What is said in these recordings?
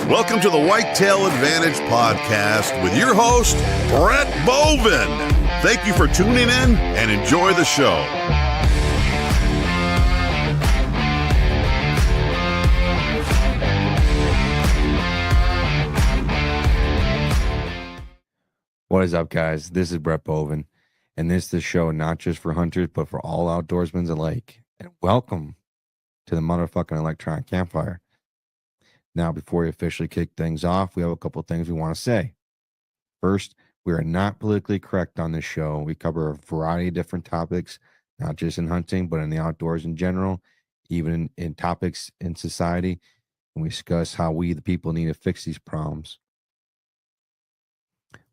Welcome to the Whitetail Advantage Podcast with your host, Brett Bovin. Thank you for tuning in and enjoy the show. What is up, guys? This is Brett Bovin, and this is the show not just for hunters, but for all outdoorsmen alike. And welcome to the motherfucking electronic campfire. Now, before we officially kick things off, we have a couple of things we want to say. First, we are not politically correct on this show. We cover a variety of different topics, not just in hunting, but in the outdoors in general, even in topics in society. And we discuss how we, the people, need to fix these problems.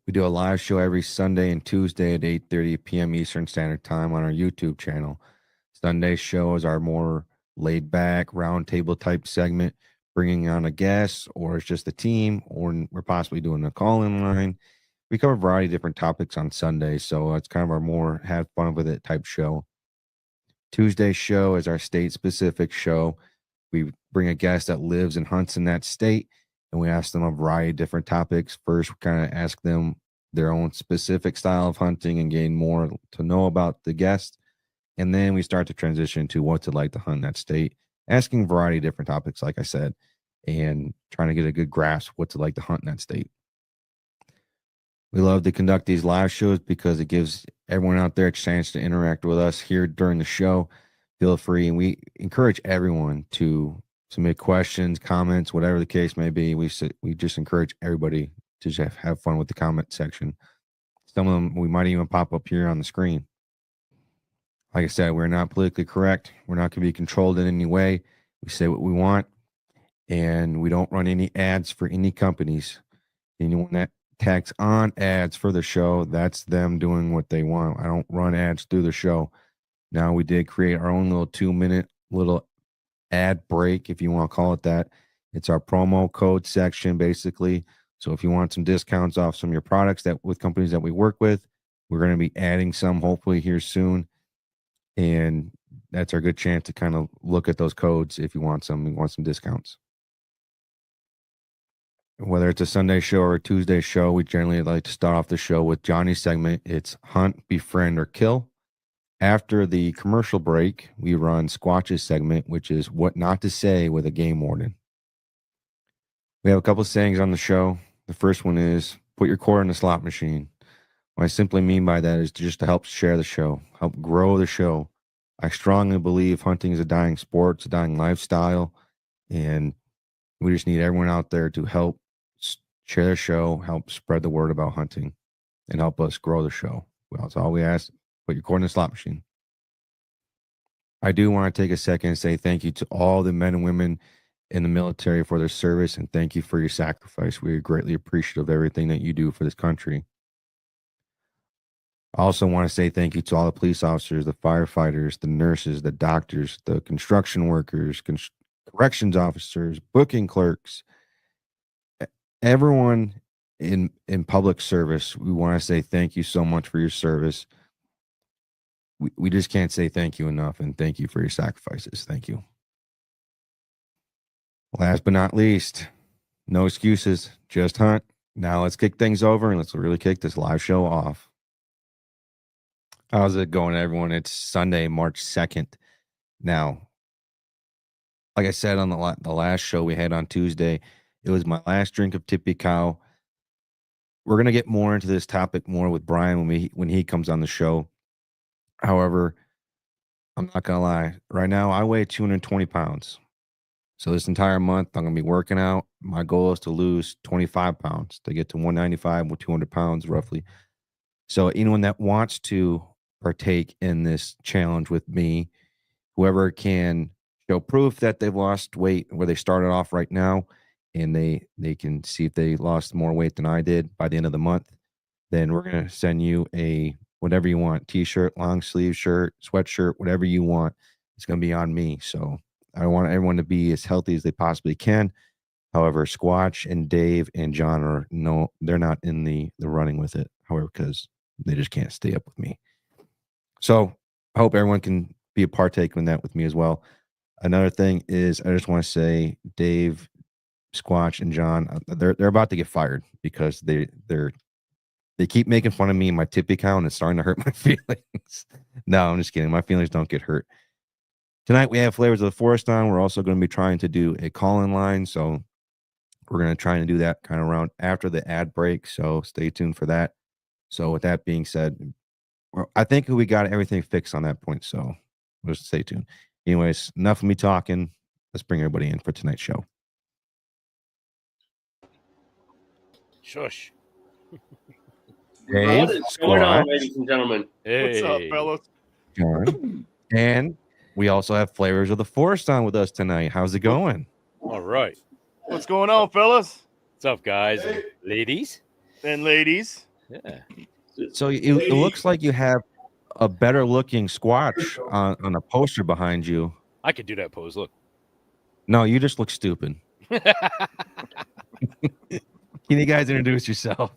We do a live show every Sunday and Tuesday at 8:30 p.m. Eastern Standard Time on our YouTube channel. Sunday shows are more laid-back, roundtable type segment, bringing on a guest, or it's just a team, or we're possibly doing a call-in line. We cover a variety of different topics on Sunday, so it's kind of our more have fun with it type show. Tuesday's show is our state-specific show. We bring a guest that lives and hunts in that state, and we ask them a variety of different topics. First, we kind of ask them their own specific style of hunting and gain more to know about the guest. And then we start to transition to what's it like to hunt in that state, asking a variety of different topics, like I said, and trying to get a good grasp of what's it like to hunt in that state. We love to conduct these live shows because it gives everyone out there a chance to interact with us here during the show. Feel free, and we encourage everyone to submit questions, comments, whatever the case may be. We just encourage everybody to just have fun with the comment section. Some of them we might even pop up here on the screen. Like I said, we're not politically correct. We're not going to be controlled in any way. We say what we want, and we don't run any ads for any companies. Anyone that tags on ads for the show, that's them doing what they want. I don't run ads through the show. Now, we did create our own little 2-minute little ad break, if you want to call it that. It's our promo code section, basically. So if you want some discounts off some of your products that with companies that we work with, we're going to be adding some hopefully here soon. And that's our good chance to kind of look at those codes if you want some discounts. Whether it's a Sunday show or a Tuesday show, we generally like to start off the show with Johnny's segment. It's Hunt, Befriend, or Kill. After the commercial break, we run Squatch's segment, which is What Not to Say with a Game Warden. We have a couple of sayings on the show. The first one is, put your quarter in the slot machine. What I simply mean by that is just to help share the show, help grow the show. I strongly believe hunting is a dying sport, it's a dying lifestyle, and we just need everyone out there to help share the show, help spread the word about hunting, and help us grow the show. Well, that's all we ask. Put your quarter in the slot machine. I do want to take a second and say thank you to all the men and women in the military for their service, and thank you for your sacrifice. We are greatly appreciative of everything that you do for this country. I also want to say thank you to all the police officers, the firefighters, the nurses, the doctors, the construction workers, corrections officers, booking clerks, everyone in public service. We want to say thank you so much for your service. We just can't say thank you enough, and thank you for your sacrifices. Thank you. Last but not least, no excuses, just hunt. Now let's kick things over and let's really kick this live show off. How's it going, everyone? It's Sunday, March 2nd. Now, like I said on the last show we had on Tuesday, it was my last drink of Tippy Cow. We're going to get more into this topic more with Brian when he comes on the show. However, I'm not going to lie. Right now, I weigh 220 pounds. So this entire month, I'm going to be working out. My goal is to lose 25 pounds to get to 195 with 200 pounds roughly. So anyone that wants to partake in this challenge with me, whoever can show proof that they've lost weight where they started off right now, and they can see if they lost more weight than I did by the end of the month, then we're going to send you a whatever you want, t-shirt, long sleeve shirt, sweatshirt, whatever you want. It's going to be on me. So I want everyone to be as healthy as they possibly can. However, Squatch and Dave and John they're not in the running with it. However, because they just can't stay up with me. So I hope everyone can be a partake in that with me as well. Another thing is I just want to say, Dave Squatch and John, they're about to get fired because they keep making fun of me and my tip account, and it's starting to hurt my feelings. No, I'm just kidding. My feelings don't get hurt. Tonight we have Flavors of the Forest on. We're also going to be trying to do a call-in line, so we're going to try and do that kind of around after the ad break. So stay tuned for that. So with that being said, I think we got everything fixed on that point. So just stay tuned. Anyways, enough of me talking. Let's bring everybody in for tonight's show. Shush. Dave, What's going on, Squatch, ladies and gentlemen? Hey. What's up, fellas? John, and we also have Flavors of the Forest on with us tonight. How's it going? All right. What's going on, fellas What's up, guys? and ladies? and ladies? Yeah. So it looks like you have a better looking Squatch on a poster behind you. I could do that pose. Look. No, you just look stupid. Can you guys introduce yourself?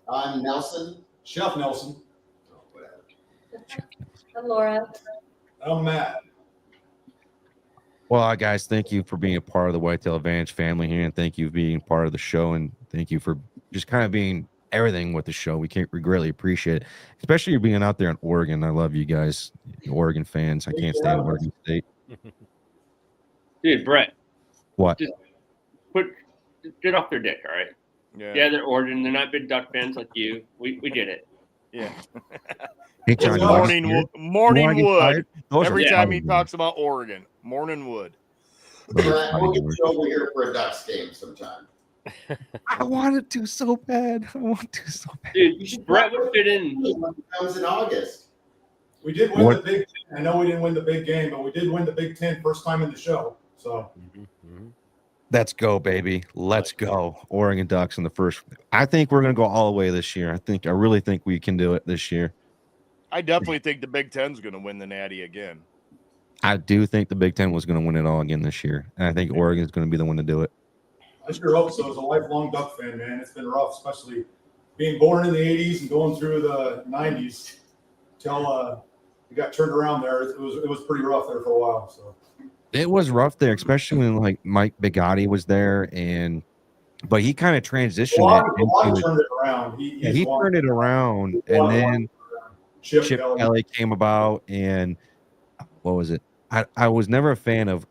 I'm Nelson. Chef Nelson. I'm Laura. I'm Matt. Well, guys, thank you for being a part of the Whitetail Advantage family here, and thank you for being part of the show, and thank you for just kind of being everything with the show. We greatly appreciate it, especially you being out there in Oregon. I love you guys, Oregon fans. I can't stand Oregon State. Dude, Brett, What? get off their dick, all right? Yeah, they're Oregon. They're not big Duck fans like you. We get it. Yeah. Hey, John, you wanna get Morning Wood. fired? Those Every are time he fun, talks about Oregon, Morning Wood. man. Those are We'll fun, get man. you over here for a Ducks game sometime. I wanted to so bad. Dude, Brett would fit in. It comes in August. We did win What? the Big Ten. I know we didn't win the big game, but we did win the Big Ten first time in the show. So Let's go, baby. Let's go. Oregon Ducks in the first. I think we're going to go all the way this year. I really think we can do it this year. I definitely think the Big Ten's going to win the Natty again. I do think the Big Ten was going to win it all again this year. And I think Oregon is going to be the one to do it. I sure hope so. As a lifelong Duck fan, man, it's been rough, especially being born in the 80s and going through the 90s till we got turned around there. It was pretty rough there for a while. So It was rough there, especially when like Mike Bigotti was there, but he kind of transitioned Watt it. turned it around. He turned it around, and then Chip Kelly. Kelly came about, and what was it? I was never a fan of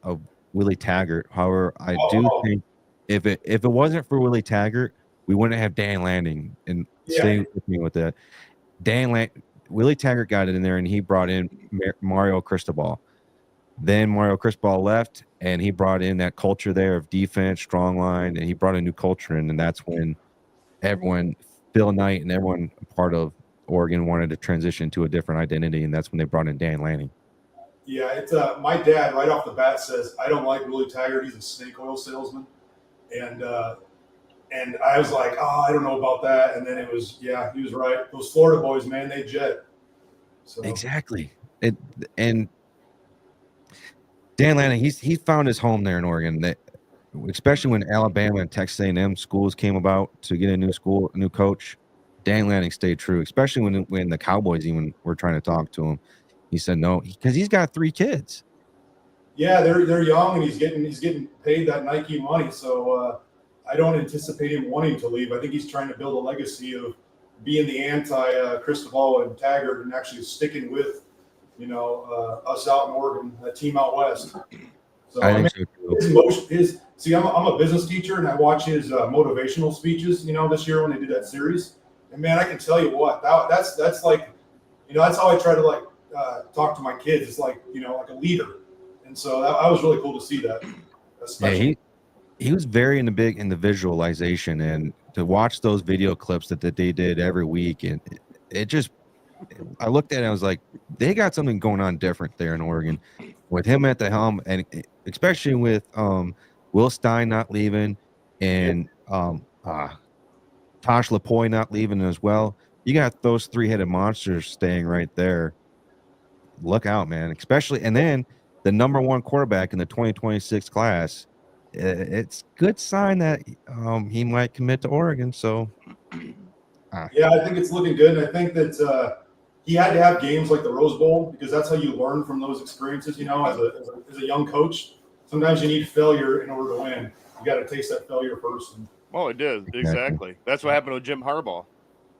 Willie Taggart. However, I do think if it wasn't for Willie Taggart, we wouldn't have Dan Landing. And stay with me with that. Willie Taggart got it in there, and he brought in Mario Cristobal. Then Mario Cristobal left, and he brought in that culture there of defense, strong line, and he brought a new culture in, and that's when everyone, Phil Knight and everyone part of Oregon wanted to transition to a different identity, and that's when they brought in Dan Lanning. Yeah, it's my dad right off the bat says, I don't like Willie Taggart. He's a snake oil salesman. And I was like, I don't know about that. And then it was, he was right. Those Florida boys, man, they jet. So Exactly. And Dan Lanning, he found his home there in Oregon. That, especially when Alabama and Texas A&M schools came about to get a new coach, Dan Lanning stayed true. Especially when the Cowboys even were trying to talk to him, he said no because he's got 3 kids. Yeah, they're young, and he's getting paid that Nike money. So I don't anticipate him wanting to leave. I think he's trying to build a legacy of being the anti Cristobal and Taggart, and actually sticking with us out in Oregon, that team out west. So I think so too. I'm a business teacher, and I watch his motivational speeches. This year when they did that series, and man, I can tell you what that's like. That's how I try to talk to my kids. It's like like a leader, and so that was really cool to see that. Yeah, he was very in the visualization, and to watch those video clips that they did every week, and it just. I looked at it and I was like, they got something going on different there in Oregon with him at the helm, and especially with Will Stein not leaving and Tosh Lapoy not leaving as well. You got those 3-headed monsters staying right there. Look out, man. Especially, and then the number 1 quarterback in the 2026 class. It's good sign that he might commit to Oregon. So, yeah, I think it's looking good. And I think that he had to have games like the Rose Bowl because that's how you learn from those experiences, as a young coach. sometimes you need failure in order to win. You got to taste that failure first. And, Well, it did. Exactly. That's what happened with Jim Harbaugh.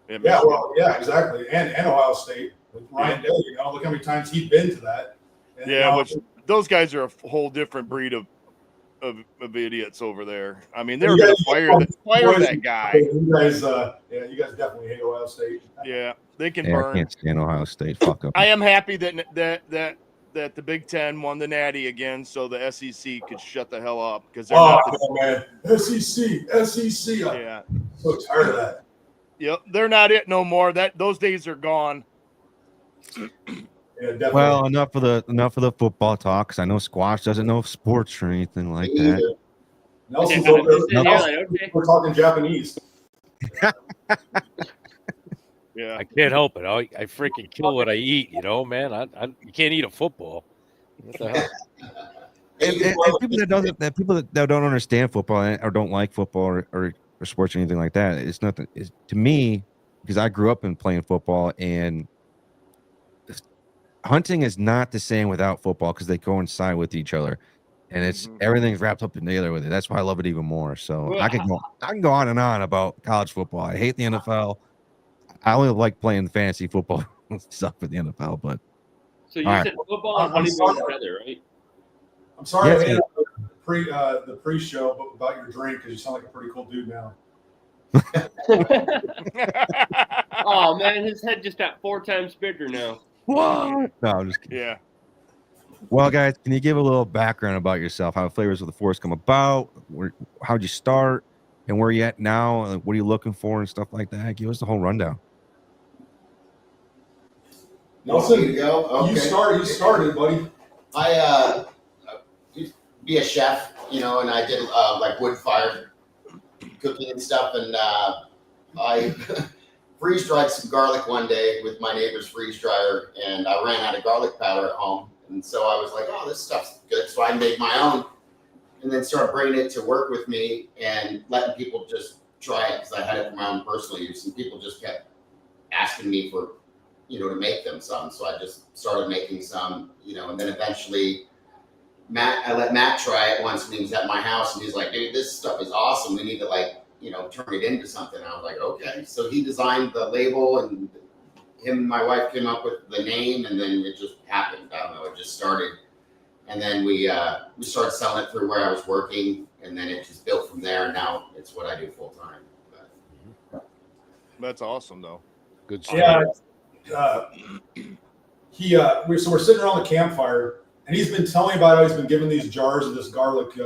Exactly. And Ohio State with Ryan Day. Look how many times he'd been to that. And, which those guys are a whole different breed of idiots over there. I mean, they're going to fire that guy. You guys definitely hate Ohio State. Yeah, they can burn. I can't stand Ohio State. Fuck them. I am happy that the Big Ten won the Natty again, so the SEC could shut the hell up because they're man, SEC. Yeah, I'm so tired of that. Yep, they're not it no more. Those days are gone. Yeah, definitely. Well, enough of the football talk, because I know Squash doesn't know sports or anything like that. Nelson's over there. We're talking Japanese. Yeah, I can't help it. I freaking kill what I eat, man. You can't eat a football. What the hell? And people that don't understand football or don't like football or sports or anything like that, it's nothing. To me, because I grew up in playing football, and hunting is not the same without football because they coincide with each other, and it's everything's wrapped up together with it. That's why I love it even more. So I can go on and on about college football. I hate the NFL. I only like playing fantasy football stuff with the NFL. But so you said football and honeymoon together, right? I'm sorry, yeah, the pre-show about your drink because you sound like a pretty cool dude now. Oh man, his head just got 4 times bigger now. What? No, I'm just kidding. Yeah. Well, guys, can you give a little background about yourself? How Flavors of the Forest come about? How'd you start? And where are you at now? What are you looking for and stuff like that? Give us the whole rundown. Nelson, you go. Okay. You started, buddy. I used to be a chef, and I did like wood fire cooking and stuff, and I freeze dried some garlic one day with my neighbor's freeze dryer, and I ran out of garlic powder at home, and so I was like, oh, this stuff's good, so I made my own, and then started bringing it to work with me and letting people just try it because I had it for my own personal use, and people just kept asking me for, to make them some, so I just started making some, and then eventually I let Matt try it once when he was at my house, and he's like, dude, this stuff is awesome. We need to turn it into something. And I was like, okay. So he designed the label, and him and my wife came up with the name, and then it just happened. I don't know. It just started. And then we started selling it through where I was working, and then it just built from there. And now it's what I do full time. That's awesome, though. Good stuff. Yeah. We're sitting around the campfire, and he's been telling me about how he's been given these jars of this garlic.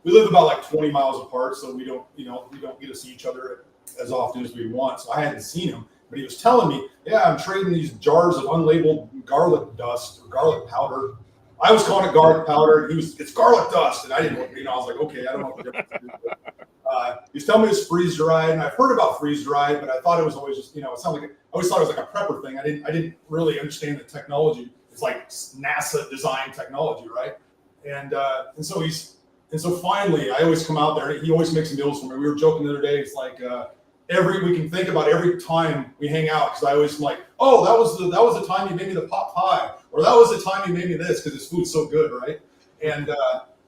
We live about like 20 miles apart, so we don't get to see each other as often as we want. So I hadn't seen him, but he was telling me, yeah, I'm trading these jars of unlabeled garlic dust or garlic powder. I was calling it garlic powder, and it's garlic dust, and I didn't, I was like, okay, I don't know what the difference is. He's telling me it's freeze dried, and I've heard about freeze dried, but I thought it was always just, it sounded like I always thought it was like a prepper thing. I didn't really understand the technology. It's like NASA design technology, right? And so finally, I always come out there, and he always makes meals for me. We were joking the other day. It's like we can think about every time we hang out, because I always am like, oh, that was the time you made me the pot pie, or that was the time you made me this, because his food's so good, right? And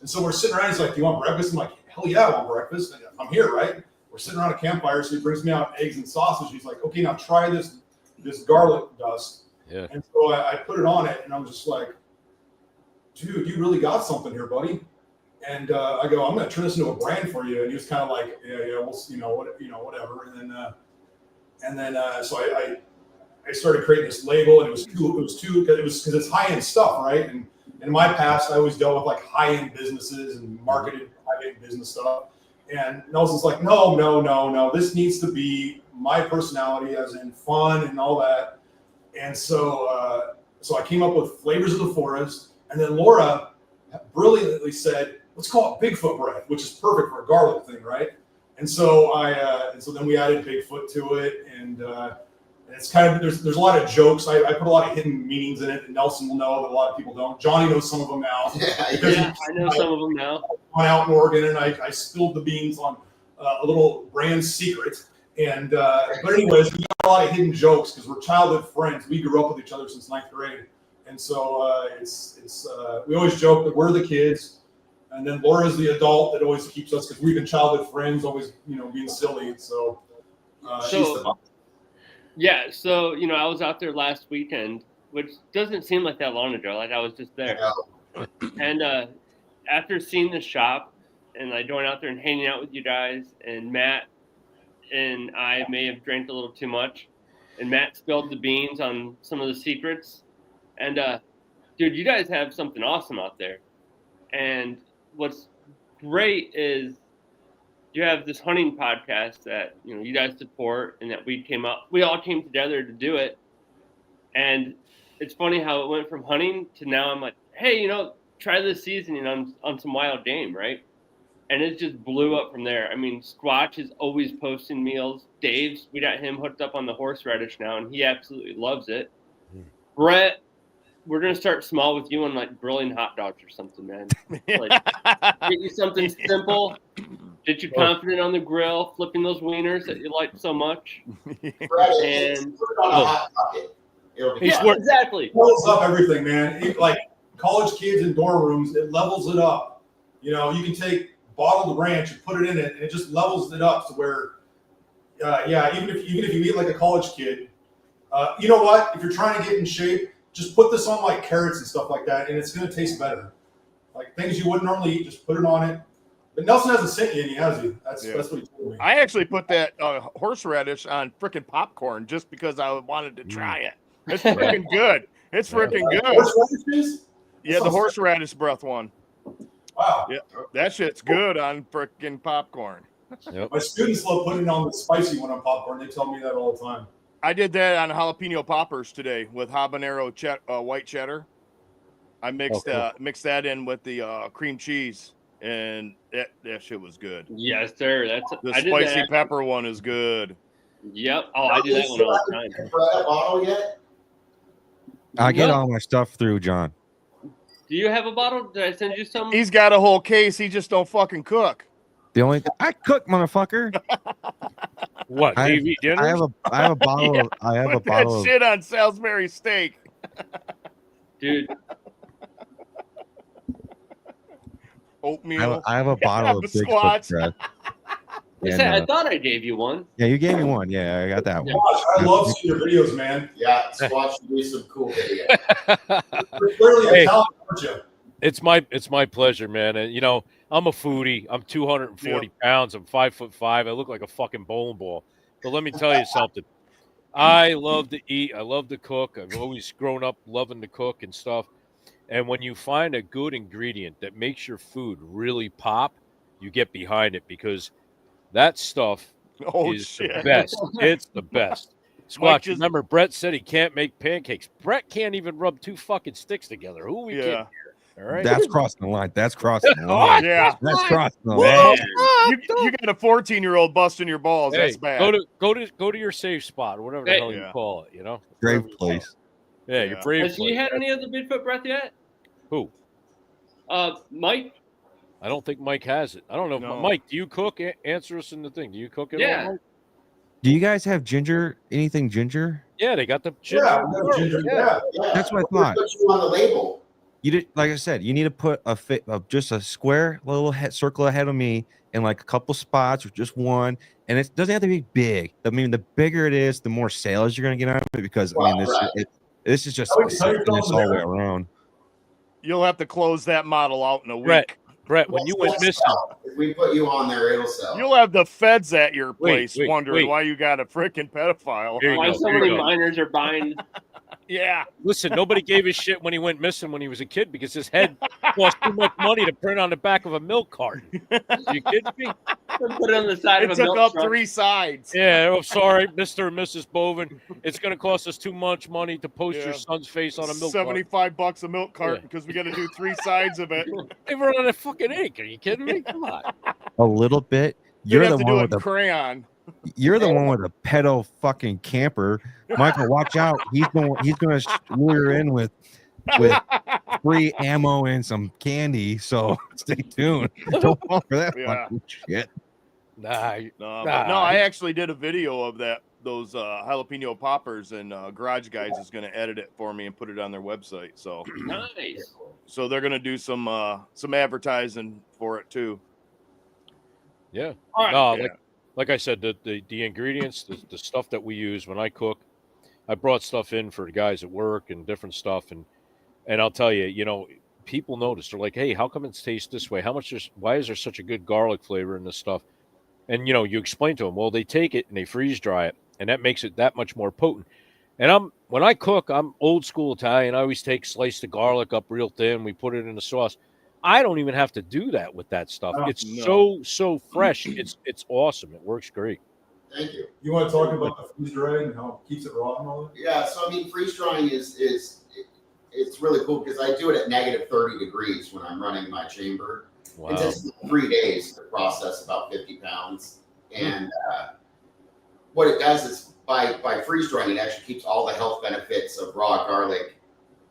so we're sitting around. He's like, do you want breakfast? I'm like, hell yeah, I want breakfast. I'm here, right? We're sitting around a campfire, so he brings me out eggs and sausage. He's like, okay, now try this garlic dust. Yeah. And so I put it on it, and I'm just like, dude, you really got something here, buddy. And I go, I'm going to turn this into a brand for you. And he was kind of like, yeah, whatever. And then so I started creating this label, and it was because it's high end stuff, right? And in my past, I always dealt with like high end businesses and marketed high end business stuff. And Nelson's like, no. This needs to be my personality, as in fun and all that. And so I came up with Flavors of the Forest, and then Laura brilliantly said, let's call it Bigfoot breath, which is perfect for a garlic thing, right? And so then we added Bigfoot to it, and it's kind of there's a lot of jokes. I put a lot of hidden meanings in it that Nelson will know that a lot of people don't. Johnny knows some of them now. Yeah, I know some of them now. Went out in Oregon, and I spilled the beans on a little brand secret. And but anyways, we got a lot of hidden jokes because we're childhood friends. We grew up with each other since 9th grade, and so we always joke that we're the kids. And then Laura's the adult that always keeps us, because we've been childhood friends, always, being silly. So, she's the mom. Yeah. So, I was out there last weekend, which doesn't seem like that long ago. Like I was just there. And after seeing the shop and like going out there and hanging out with you guys, and Matt and I may have drank a little too much, and Matt spilled the beans on some of the secrets. And dude, you guys have something awesome out there. And what's great is you have this hunting podcast that you guys support, and that we all came together to do it. And it's funny how it went from hunting to now I'm like, hey, try this seasoning on some wild game, right? And it just blew up from there. I mean, Squatch is always posting meals. Dave's, we got him hooked up on the horseradish now, and he absolutely loves it. Brett, we're going to start small with you on like grilling hot dogs or something, man. Like, get you something simple. Get you confident on the grill, flipping those wieners that you like so much. Brett, and put it on a hot pocket. Exactly. It levels up everything, man. Like college kids in dorm rooms, it levels it up. You can take bottled ranch and put it in it, and it just levels it up to where, even if you eat like a college kid, you know what? If you're trying to get in shape, just put this on like carrots and stuff like that, and it's going to taste better. Like things you wouldn't normally eat, just put it on it. But Nelson hasn't sent you any, has he? That's what he told me. I actually put that horseradish on freaking popcorn just because I wanted to try it. It's freaking good. It's freaking good. Horseradishes? Yeah, the horseradish breath one. Wow. Yeah, that shit's good on freaking popcorn. Yep. My students love putting on the spicy one on popcorn. They tell me that all the time. I did that on jalapeno poppers today with habanero white cheddar. I mixed that in with the cream cheese, and that shit was good. Yes, sir. The spicy pepper one is good. Yep. Oh, I do that one all the time. Brett, a bottle yet? I get all my stuff through John. Do you have a bottle? Did I send you some? He's got a whole case. He just don't fucking cook. The only I cook, motherfucker. What? I have a bottle. Yeah, I have a put bottle. That shit on Salisbury steak, Dude. Oatmeal. I have a bottle of Bigfoot Squatch. bread. And, I thought I gave you one. yeah, you gave me one. Yeah, I got that one. I love seeing your videos, man. Yeah, Squatch should do some cool videos. You're clearly a talent, aren't you? It's my pleasure, man. And I'm a foodie. I'm 240 pounds. I'm 5'5". I look like a fucking bowling ball. But let me tell you something. I love to eat. I love to cook. I've always grown up loving to cook and stuff. And when you find a good ingredient that makes your food really pop, you get behind it, because that stuff is the best. It's the best. Squatch, remember Brett said he can't make pancakes. Brett can't even rub two fucking sticks together. Who are we kidding here? All right. That's crossing the line. That's crossing the line. Yeah. That's crossing the line. You got a 14-year-old busting your balls. Hey, that's bad. Go to your safe spot, or whatever the hell you call it. Brave place. Yeah, your brave Has place. he had any of the Bigfoot breath yet? Who? Mike. I don't think Mike has it. I don't know. No. Mike, do you cook? Answer us in the thing. Do you cook it? Yeah. All? Do you guys have ginger? Anything ginger? Yeah, they got the Ginger. Yeah. That's what I thought. Put you on the label. You did, like I said, you need to put just a square little circle ahead of me in like a couple spots or just one, and it doesn't have to be big. I mean, the bigger it is, the more sales you're gonna get out of it, because this is just this all the way around. You'll have to close that model out in a week. Brett, when you went missing, If we put you on there, it'll sell. You'll have the feds at your place wait, wondering why you got a freaking pedophile. Why so many minors are buying? Yeah. Listen, nobody gave a shit when he went missing when he was a kid, because his head cost too much money to print on the back of a milk carton. You kidding me? Put it on the side of a milk It took up truck. 3 sides. Yeah, I'm sorry, Mr. and Mrs. Bovin. It's going to cost us too much money to post your son's face on a milk carton. $75 a milk carton because we got to do 3 sides of it. They run out of fucking ink. Are you kidding me? Come on. A little bit. You're You're have the to do one it with in the crayon. You're the one with the pedo fucking camper. Michael, watch out. He's gonna lure you in with free ammo and some candy. So stay tuned. Don't fall for that fucking shit. No, I actually did a video of that those jalapeno poppers, and Garage Guys is going to edit it for me and put it on their website. So Nice. So they're going to do some advertising for it too. Yeah. All right. No, Yeah. like I said, the ingredients, the stuff that we use when I cook, I brought stuff in for the guys at work and different stuff, and I'll tell you, you know, people notice. They're like, "Hey, how come it tastes this way? Why is there such a good garlic flavor in this stuff?" And you know, you explain to them, well, they take it and they freeze dry it, and that makes it that much more potent. And when I cook, I'm old school Italian. I always slice the garlic up real thin. We put it in the sauce. I don't even have to do that with that stuff. Oh, It's no. so fresh. It's awesome. It works great. Thank you. You want to talk about the freeze drying and how it keeps it raw and all that? Yeah, so I mean, freeze drying it's really cool because I do it at negative 30 degrees when I'm running my chamber. Wow. It takes 3 days to process about 50 pounds. And what it does is by freeze drying, it actually keeps all the health benefits of raw garlic,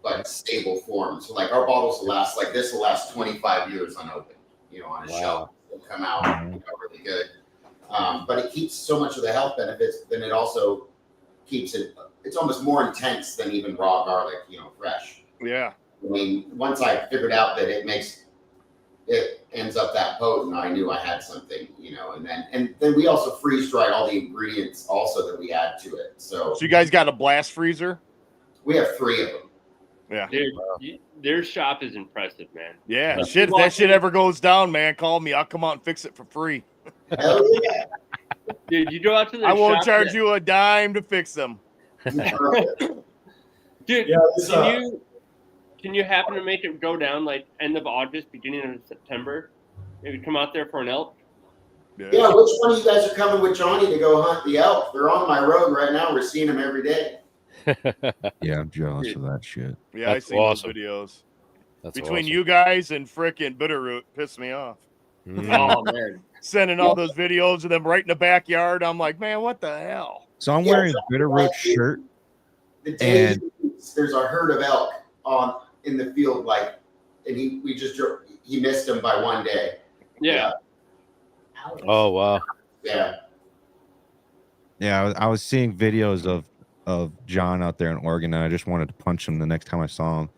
but stable form. So like our bottles will last, like this will last 25 years unopened, you know, on a Wow. shelf. It'll come out, you know, really good. But it keeps so much of the health benefits, but then it also keeps it's almost more intense than even raw garlic, you know, fresh. Yeah. I mean, once I figured out that it ends up that potent, I knew I had something, you know, and then we also freeze dried all the ingredients also that we add to it. So So you guys got a blast freezer? we have 3 of them. Yeah. Dude, their shop is impressive, man. Yeah. Yeah. Shit, if that shit ever goes down, man, call me. I'll come out and fix it for free. Hell yeah. Dude, you go out to their I won't shop, charge you a dime to fix them. Dude, Yeah, it's, can you happen to make it go down like end of August, beginning of September? Maybe come out there for an elk. Yeah, which one of you guys are coming with Johnny to go hunt the elk? They're on my road right now. We're seeing them every day. Yeah, I'm jealous of that shit. Yeah, That's I see awesome. those videos. That's Between awesome. you guys and frickin' Bitterroot piss me off. Mm. Oh man. Sending all those videos of them right in the backyard. I'm like, man, what the hell? So I'm Yeah, wearing so- a Bitterroot shirt. The day And- there's a herd of elk in the field, like, and he missed them by 1 day. Yeah. Oh wow. Yeah. Yeah, I was seeing videos of John out there in Oregon, and I just wanted to punch him the next time I saw him.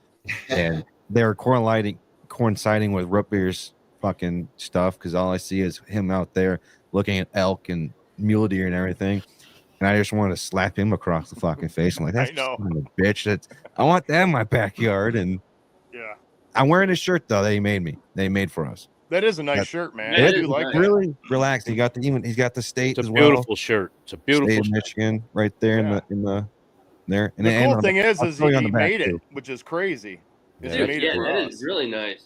And they were coinciding with Root Beer's fucking stuff because all I see is him out there looking at elk and mule deer and everything. And I just wanted to slap him across the fucking face. I'm like, that's I know. son of a bitch. I want that in my backyard. And Yeah. I'm wearing his shirt though. They made for us. That is a nice That- shirt, man. It I is do like nice. that. Really relaxed. He's got the state It's as a well. beautiful shirt. It's a beautiful State of shirt. Michigan right there Yeah. in the there. And The and cool on thing is I'll show you on he the back, made it, too. which is crazy. Is he Yeah. Dude, made yeah, it for that us. is really nice.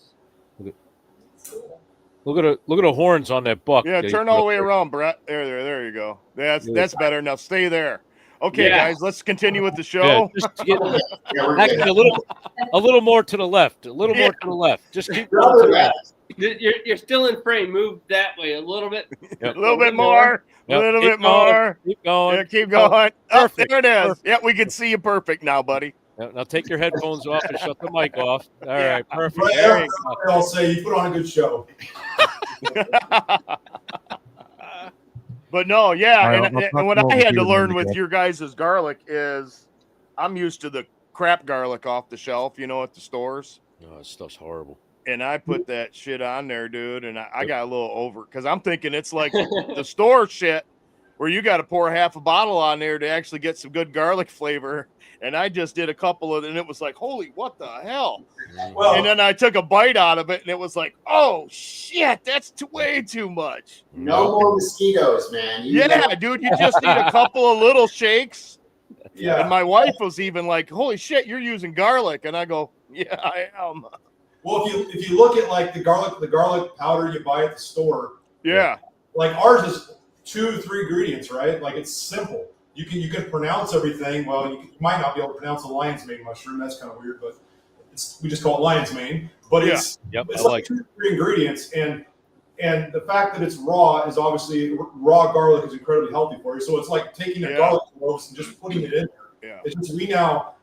Look at the horns on that buck. Yeah, that he turn put all the up way there. around, Brett. There you go. Yeah. That's better. Now stay there. Okay, Yeah. guys, let's continue with the Yeah, show. just to get Yeah, we're actually good. a little more to the left. A little Yeah. more to the left. Just keep You're going to the right. left. You're still in frame. Move that way a little bit. Yep. A little bit more. A Yep, little keep bit going, more. Keep going. Yeah, keep going. Oh, Perfect, there it is. perfect. Yeah, we can see you perfect now, buddy. Now take your headphones off and shut the mic off. All Yeah. right, perfect. But There you go. I'll say you put on a good show. But no, yeah, All right, and, let's and talk what about I the had to beer learn then, with Jeff. your guys' garlic is I'm used to the crap garlic off the shelf, you know, at the stores. Oh, this stuff's horrible. And I put that shit on there, dude, and I got a little over because I'm thinking it's like the store shit where you got to pour half a bottle on there to actually get some good garlic flavor. And I just did a couple of, and it was like, holy, what the hell? Well, And then I took a bite out of it, and it was like, oh shit, that's way too much. No more mosquitoes, man. Yeah, dude, you just need a couple of little shakes. yeah. And my wife was even like, holy shit, you're using garlic. And I go, yeah, I am. Well, if you look at like the garlic powder you buy at the store, Yeah. like ours is 2-3 ingredients, right? Like it's simple. You can pronounce everything. Well, you might not be able to pronounce a lion's mane mushroom. That's kind of weird, but we just call it lion's mane. But it's Yep, it's I like like 2-3 ingredients, and the fact that it's raw is obviously raw garlic is incredibly healthy for you. So it's like taking a Yeah. garlic cloves and just putting it in there. Yeah. It's just we now.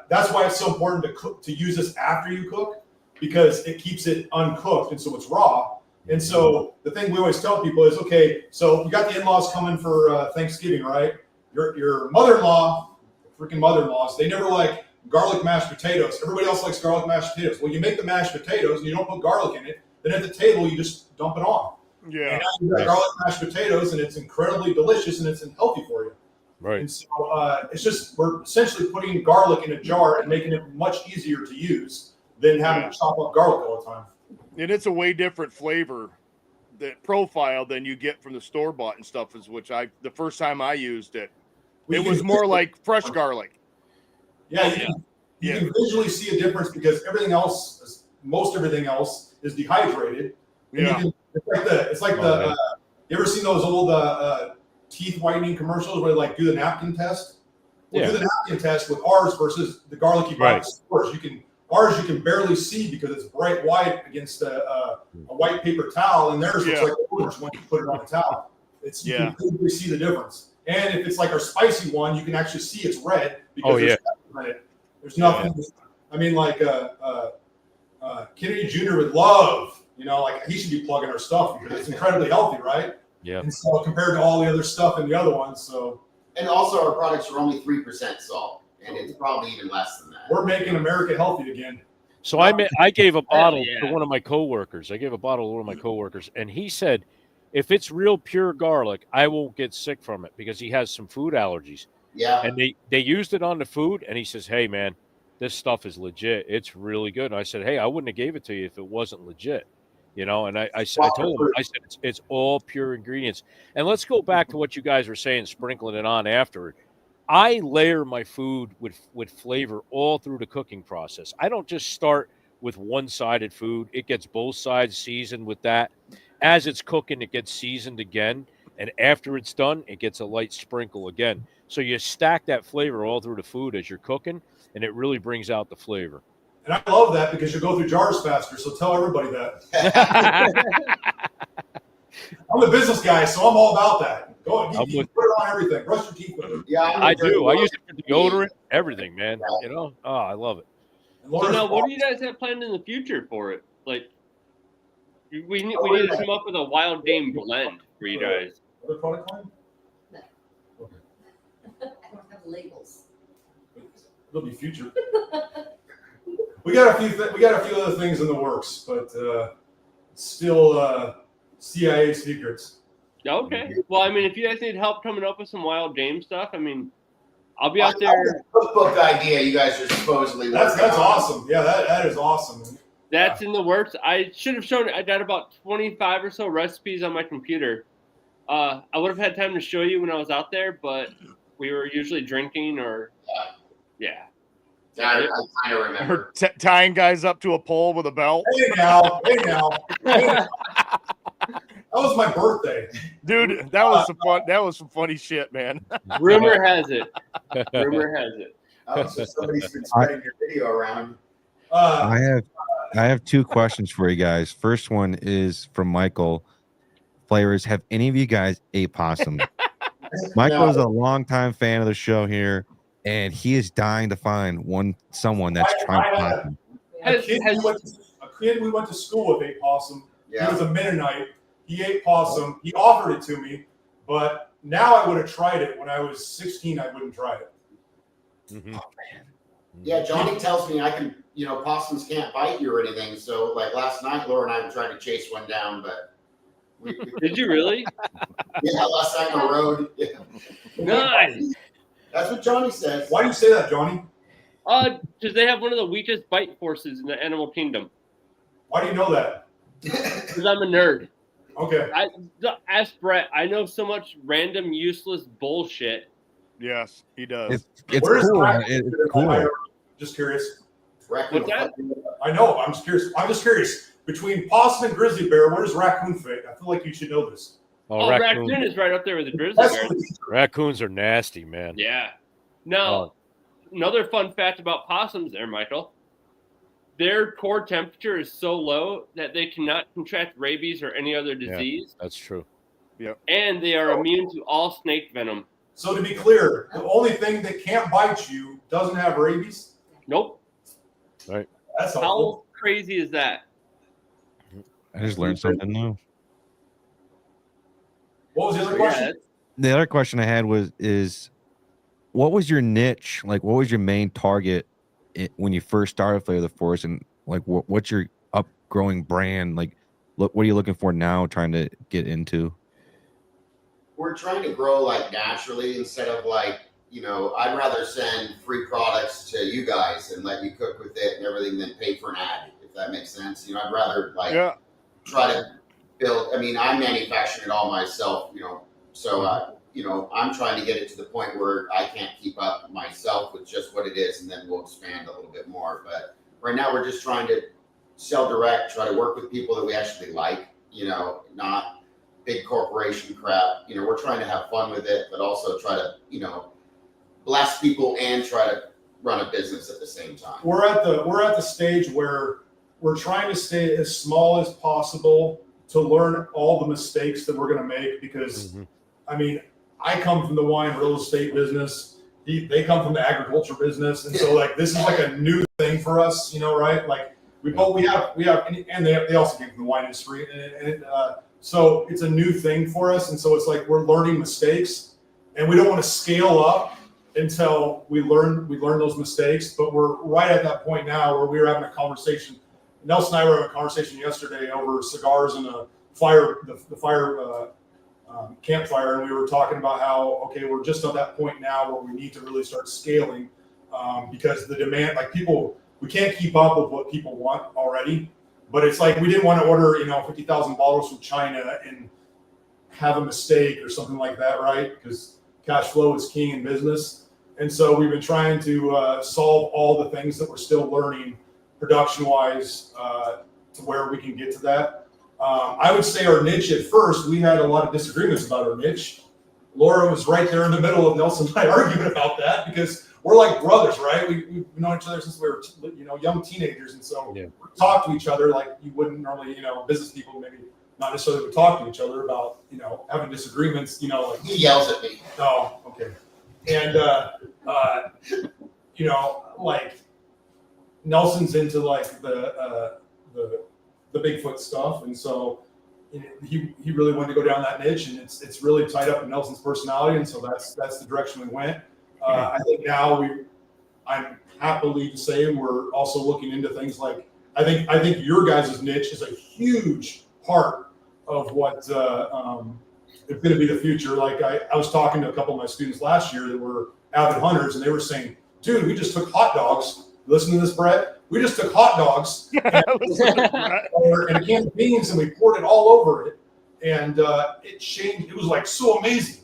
That's why it's so important to use this after you cook, because it keeps it uncooked, and so it's raw. And so the thing we always tell people is, okay, so you got the in-laws coming for Thanksgiving, right? your mother-in-law, freaking mother-in-laws, they never like garlic mashed potatoes. Everybody else likes garlic mashed potatoes. Well, you make the mashed potatoes and you don't put garlic in it. Then at the table, you just dump it on. Yeah. And now you got garlic mashed potatoes, and it's incredibly delicious, and it's healthy for you. Right. And so it's just, we're essentially putting garlic in a jar and making it much easier to use than having to chop up garlic all the time. And it's a way different flavor, that profile, than you get from the store bought and stuff. Is which the first time I used it, it was more like fresh garlic. Yeah, you can visually see a difference because most everything else is dehydrated. And Yeah. It's like the you ever seen those old teeth whitening commercials where they like do the napkin test? Well, do the napkin test with ours versus the garlic you buy at the stores. Ours you can barely see because it's bright white against a white paper towel, and theirs looks like orange when you put it on the towel. You can clearly see the difference. And if it's like our spicy one, you can actually see it's red because there's nothing. I mean, like Kennedy Jr. would love, like he should be plugging our stuff because it's incredibly healthy, right? Yeah. And so compared to all the other stuff in the other ones, so. And also our products are only 3% salt, and it's probably even less than that. We're making America healthy again. So I gave a bottle to one of my coworkers. And he said, if it's real pure garlic, I won't get sick from it because he has some food allergies. Yeah. And they used it on the food, and he says, hey, man, this stuff is legit. It's really good. And I said, hey, I wouldn't have gave it to you if it wasn't legit. And I told him, I said, it's all pure ingredients. And let's go back to what you guys were saying, sprinkling it on after. I layer my food with flavor all through the cooking process. I don't just start with one-sided food. It gets both sides seasoned with that. As it's cooking, it gets seasoned again. And after it's done, it gets a light sprinkle again. So you stack that flavor all through the food as you're cooking, and it really brings out the flavor. And I love that because you go through jars faster, so tell everybody that. I'm a business guy, so I'm all about that. Go ahead, you put it on everything. Brush your teeth with it. Yeah, I do. I use it for deodorant, everything, man. I love it. So now, what do you guys have planned in the future for it? Like, we need to come up with a wild game blend for you guys. Other product line? No. Okay. I don't have labels. It'll be future. We got a few other things in the works, but still CIA secrets. Okay. Well, I mean, if you guys need help coming up with some wild game stuff, I mean, I'll be out there. Cookbook idea you guys are supposedly. That's awesome. Yeah, that is awesome. That's in the works. I should have shown. I got about 25 or so recipes on my computer. I would have had time to show you when I was out there, but we were usually drinking or I kind of remember. Or tying guys up to a pole with a belt. Hey now. That was my birthday, dude. That was some fun. That was some funny shit, man. Rumor has it. Oh, so somebody's been spreading your video around. I have two questions for you guys. First one is from Michael. Flavors, have any of you guys ate possum? Michael is a longtime fan of the show here, and he is dying to find someone that's trying possum. A kid we went to school with ate possum. Yeah. He was a Mennonite. He ate possum. He offered it to me, but now I would have tried it. When I was 16, I wouldn't try it. Mm-hmm. Oh man. Yeah, Johnny tells me I can, possums can't bite you or anything. So, like last night, Laura and I were trying to chase one down, but did you really? Yeah, last night on the road. Yeah. Nice. That's what Johnny says. Why do you say that, Johnny? Because they have one of the weakest bite forces in the animal kingdom. Why do you know that? Because I'm a nerd. Okay. Ask Brett. I know so much random, useless bullshit. Yes, he does. It's cool. It's cool. Just curious. Raccoon. What's that? I know. I'm just curious. Between possum and grizzly bear, where does raccoon fit? I feel like you should know this. Oh, raccoon is right up there with the grizzly bear. Raccoons are nasty, man. Yeah. Now, another fun fact about possums there, Michael. Their core temperature is so low that they cannot contract rabies or any other disease. Yeah, that's true. Yep. And they are immune to all snake venom. So to be clear, the only thing that can't bite you doesn't have rabies? Nope. Right. That's How awful. crazy is that? I just learned something new. What was the other question? The other question I had is what was your niche? Like, what was your main target when you first started Flavor the Forest, and like what's your upgrowing brand? Like, what are you looking for now, trying to get into? We're trying to grow like naturally instead of like, I'd rather send free products to you guys and let you cook with it and everything than pay for an ad, if that makes sense. I'd rather try to build. I mean, I'm manufacturing it all myself, so I'm trying to get it to the point where I can't keep up myself with just what it is, and then we'll expand a little bit more. But right now, we're just trying to sell direct, try to work with people that we actually like, not big corporation crap. We're trying to have fun with it, but also try to, bless people and try to run a business at the same time. We're at the stage where we're trying to stay as small as possible to learn all the mistakes that we're going to make, because I mean, I come from the wine real estate business. They come from the agriculture business, and so like this is like a new thing for us, right? Like we have, and they also came from the wine industry, and so it's a new thing for us, and so it's like we're learning mistakes, and we don't want to scale up until we learn those mistakes. But we're right at that point now where we were having a conversation. Nelson and I were having a conversation yesterday over cigars and the campfire, and we were talking about how, okay, we're just at that point now where we need to really start scaling, because the demand, like we can't keep up with what people want already. But it's like we didn't want to order 50,000 bottles from China and have a mistake or something like that, right? Because cash flow is king in business. And so we've been trying to solve all the things that we're still learning production wise, to where we can get to that. I would say our niche at first, we had a lot of disagreements about our niche. Laura was right there in the middle of Nelson and I arguing about that, because we're like brothers, right? We've known each other since we were, young teenagers. And so we talk to each other like you wouldn't normally, business people maybe not necessarily would talk to each other about, having disagreements, like. He yells at me. Oh, okay. And, like Nelson's into like the Bigfoot stuff. And so he really wanted to go down that niche, and it's really tied up in Nelson's personality. And so that's the direction we went. I think now I'm happily to say we're also looking into things like, I think your guys' niche is a huge part of what it's going to be the future. Like I was talking to a couple of my students last year that were avid hunters, and they were saying, dude, we just took hot dogs. Listen to this, Brett. We just took hot dogs and a can of beans, and we poured it all over it. And it changed. It was like so amazing.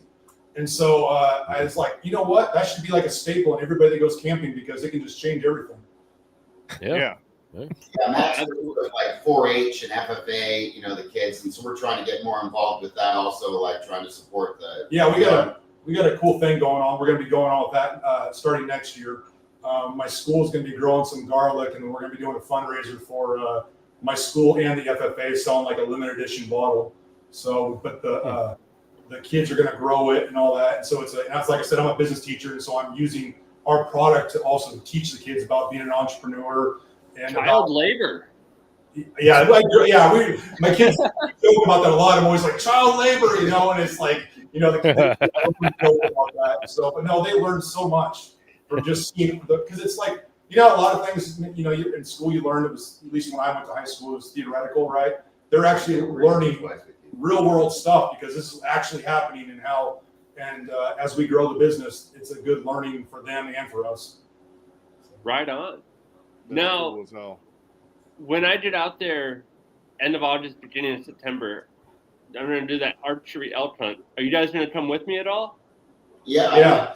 And so I was like, you know what? That should be like a staple in everybody that goes camping, because it can just change everything. Yeah, Matt's like 4-H and FFA, the kids, and so we're trying to get more involved with that. Also, like trying to support the. Yeah, we got a cool thing going on. We're going to be going on with that starting next year. My school is going to be growing some garlic, and we're going to be doing a fundraiser for my school and the FFA, selling like a limited edition bottle. So, but the kids are going to grow it and all that. And so that's like I said, I'm a business teacher, and so I'm using our product to also teach the kids about being an entrepreneur and child labor. Yeah, my kids joke about that a lot. I'm always like child labor, and it's like, the kids joke about that. So, but no, they learn so much from just seeing because it's like, a lot of things, in school you learned, it was, at least when I went to high school, it was theoretical, right? They're actually learning real world stuff, because this is actually happening and as we grow the business, it's a good learning for them and for us. Right on. Now, when I get out there end of August, beginning of September, I'm going to do that archery elk hunt. Are you guys going to come with me at all? Yeah.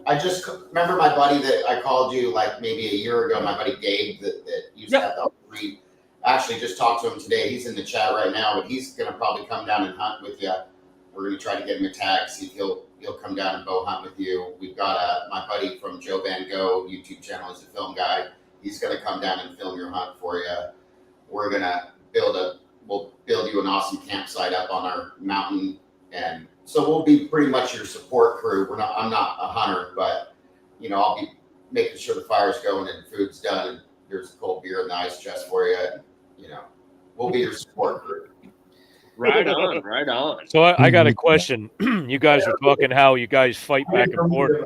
I just remember my buddy that I called you like maybe a year ago, my buddy Dave that used to have the archery. Actually just talked to him today. He's in the chat right now, but he's going to probably come down and hunt with you. We're going to try to get him a tag, see if he'll come down and bow hunt with you. We've got my buddy from Joe Van Gogh YouTube channel. He's a film guy. He's going to come down and film your hunt for you. We're going to we'll build you an awesome campsite up on our mountain. And so we'll be pretty much your support crew. I'm not a hunter, but I'll be making sure the fire's going and food's done, and there's a cold beer in the ice chest for you. We'll be your support crew. Right on, right on. So I got a question. You guys are talking how you guys fight back and forth.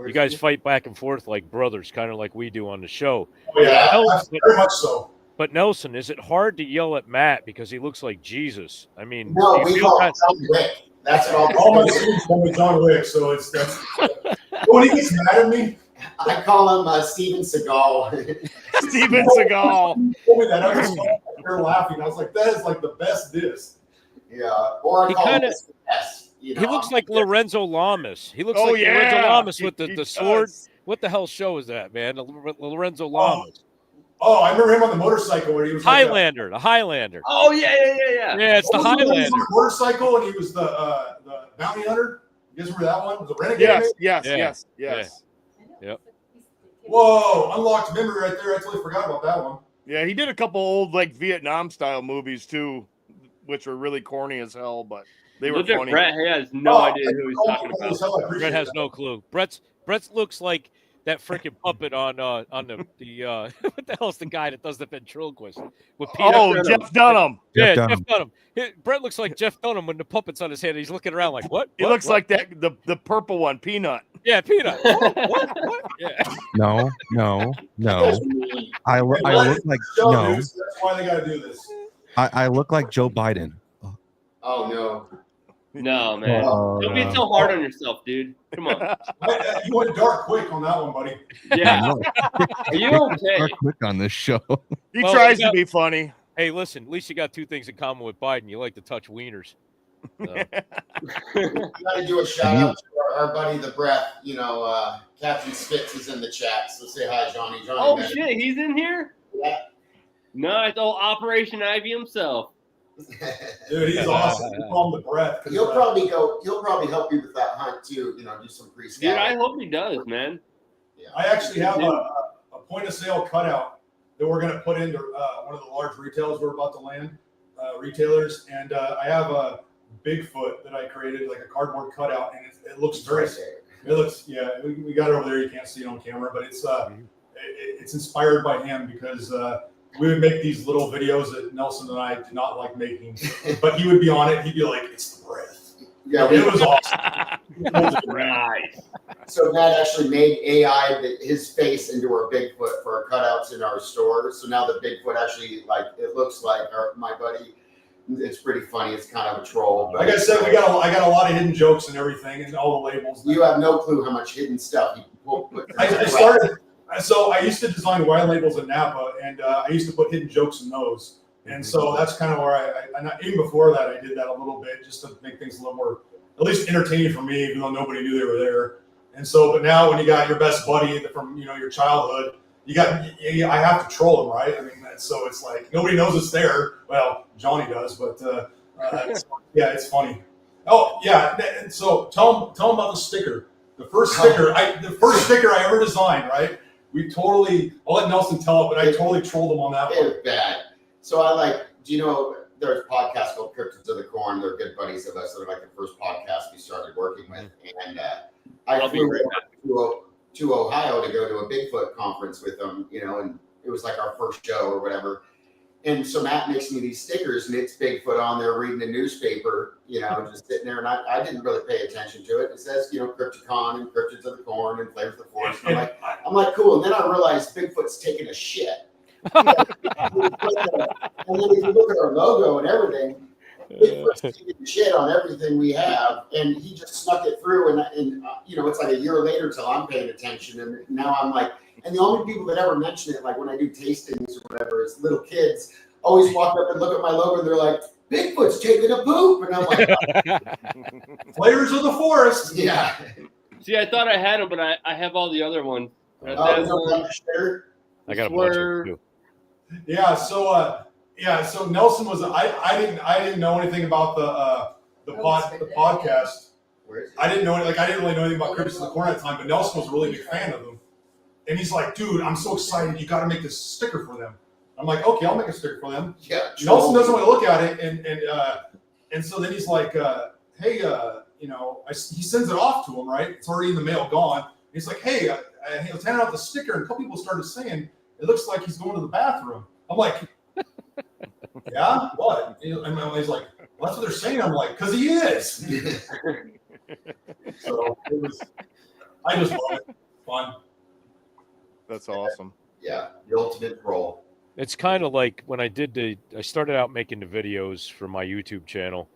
You guys fight back and forth like brothers, kind of like we do on the show. Oh, yeah, Nelson, very much so. but Nelson, is it hard to yell at Matt because he looks like Jesus? I mean, No, do you we feel call kind it John Wick. That's what All my students call me John Wick, so that's when he gets mad at me. I call him Steven Seagal. Steven Seagal. He told me that I was there laughing. I was like, that is like the best diss. Yeah, or I He call him kinda- Mr. S. You know, he looks like Lorenzo Lamas. He looks Oh, like Lorenzo yeah. Lamas with He the sword. does. What the hell show is that, man? Lorenzo Lamas. Oh, I remember him on the motorcycle where he was like Highlander, the Highlander. Oh yeah. Yeah, it's the What was when he was Highlander. on the motorcycle and he was the bounty hunter. You guys remember that one? The Renegade? Yes, maybe? yes, Yeah. yes. Yep. Whoa, unlocked memory right there. I totally forgot about that one. Yeah, he did a couple old like Vietnam style movies too, which were really corny as hell, but they were Look at funny. Brett. He has no idea who he's talking Holy about. hell, I appreciate Brett has that. no clue. Brett looks like that freaking puppet on the what the hell's the guy that does the ventriloquist with Peter? Oh, Jeff Dunham. Yeah, Jeff Jeff Dunham. Brett looks like Jeff Dunham when the puppet's on his head. He's looking around like, what? He What? looks What? like that the purple one, Peanut. Yeah, Peanut. What? Yeah. No. I look like Show, no. dude, so that's why they got to do this. I look like Joe Biden. Oh no. No, man. Oh, Don't be no. so hard on yourself, dude. Come on. You went dark quick on that one, buddy. Yeah. No, Are you okay? start quick on this show. He Well, tries we got- to be funny. Hey, listen, at least you got two things in common with Biden. You like to touch wieners. So, We got to do a shout out to our buddy the Breath. You know, Captain Spitz is in the chat, so say hi, Johnny. Johnny. Oh man. shit, he's in here? Yeah. No, it's old Operation Ivy himself. Dude, he's awesome. We call him the breath. 'cause, He'll probably help you with that hunt too. You know, do some Dude, pre-scout. I hope he does, man. I actually have a point of sale cutout that we're going to put into one of the large retailers we're about to land, retailers. And I have a Bigfoot that I created, like a cardboard cutout, and it looks very. It looks, yeah. We got it over there. You can't see it on camera, but it's inspired by him because we would make these little videos that Nelson and I did not like making, but he would be on it. He'd be like, "It's the breath." Yeah, It was awesome. Nice. So Matt actually made AI his face into our Bigfoot for our cutouts in our store. So now the Bigfoot actually it looks like my buddy. It's pretty funny. It's kind of a troll. But Like I said, I got a lot of hidden jokes and everything, and all the labels. You have no clue how much hidden stuff you put. I started. So I used to design wine labels in Napa, and I used to put hidden jokes in those. And so that's kind of where even before that, I did that a little bit just to make things a little more, at least entertaining for me, even though nobody knew they were there. And so, but now when you got your best buddy from your childhood, I have to troll him, right? I mean, so it's like nobody knows it's there. Well, Johnny does, but it's funny. Oh yeah, and so tell him about the sticker. The first sticker I ever designed, right? I'll let Nelson tell it, but I totally trolled him on that It one. was bad. So do you know there's a podcast called Cryptids of the Corn? They're good buddies of us. They're like the first podcast we started working with. And I I'll be flew right to Ohio to go to a Bigfoot conference with them, and it was like our first show or whatever. And so Matt makes me these stickers, and it's Bigfoot on there reading the newspaper, just sitting there. And I didn't really pay attention to it. It says, Crypticon and Cryptids of the Corn and Flavors of the Forest. And I'm like, cool. And then I realized Bigfoot's taking a shit. And then if you look at our logo and everything, Bigfoot's taking a shit on everything we have. And he just snuck it through. And it's like a year later till I'm paying attention. And now I'm like, and the only people that ever mention it, like when I do tastings or whatever, is little kids always walk up and look at my logo and they're like, Bigfoot's taking a poop. And I'm like, Flavors of the Forest. yeah. See, I thought I had them, but I have all the other ones. Oh, you don't like the shitter? I got a bunch of them too. Yeah. So Nelson was. I didn't know anything about the podcast. Where is it? I didn't really know anything about Cryptids of the Corn at the time, but Nelson was a really big fan of them. And he's like, dude, I'm so excited. You got to make this sticker for them. I'm like, okay, I'll make a sticker for them. Yeah. Nelson doesn't want to look at it, and so then he's like, hey, he sends it off to him, right? It's already in the mail, gone. And he's like, hey, he was handing out the sticker, and a couple people started saying, it looks like he's going to the bathroom. I'm like, yeah, what? And he's like, well, that's what they're saying. I'm like, because he is. So it was. I just love it. Fun. That's awesome. Yeah, the ultimate troll. It's kind of like when I started out making the videos for my YouTube channel.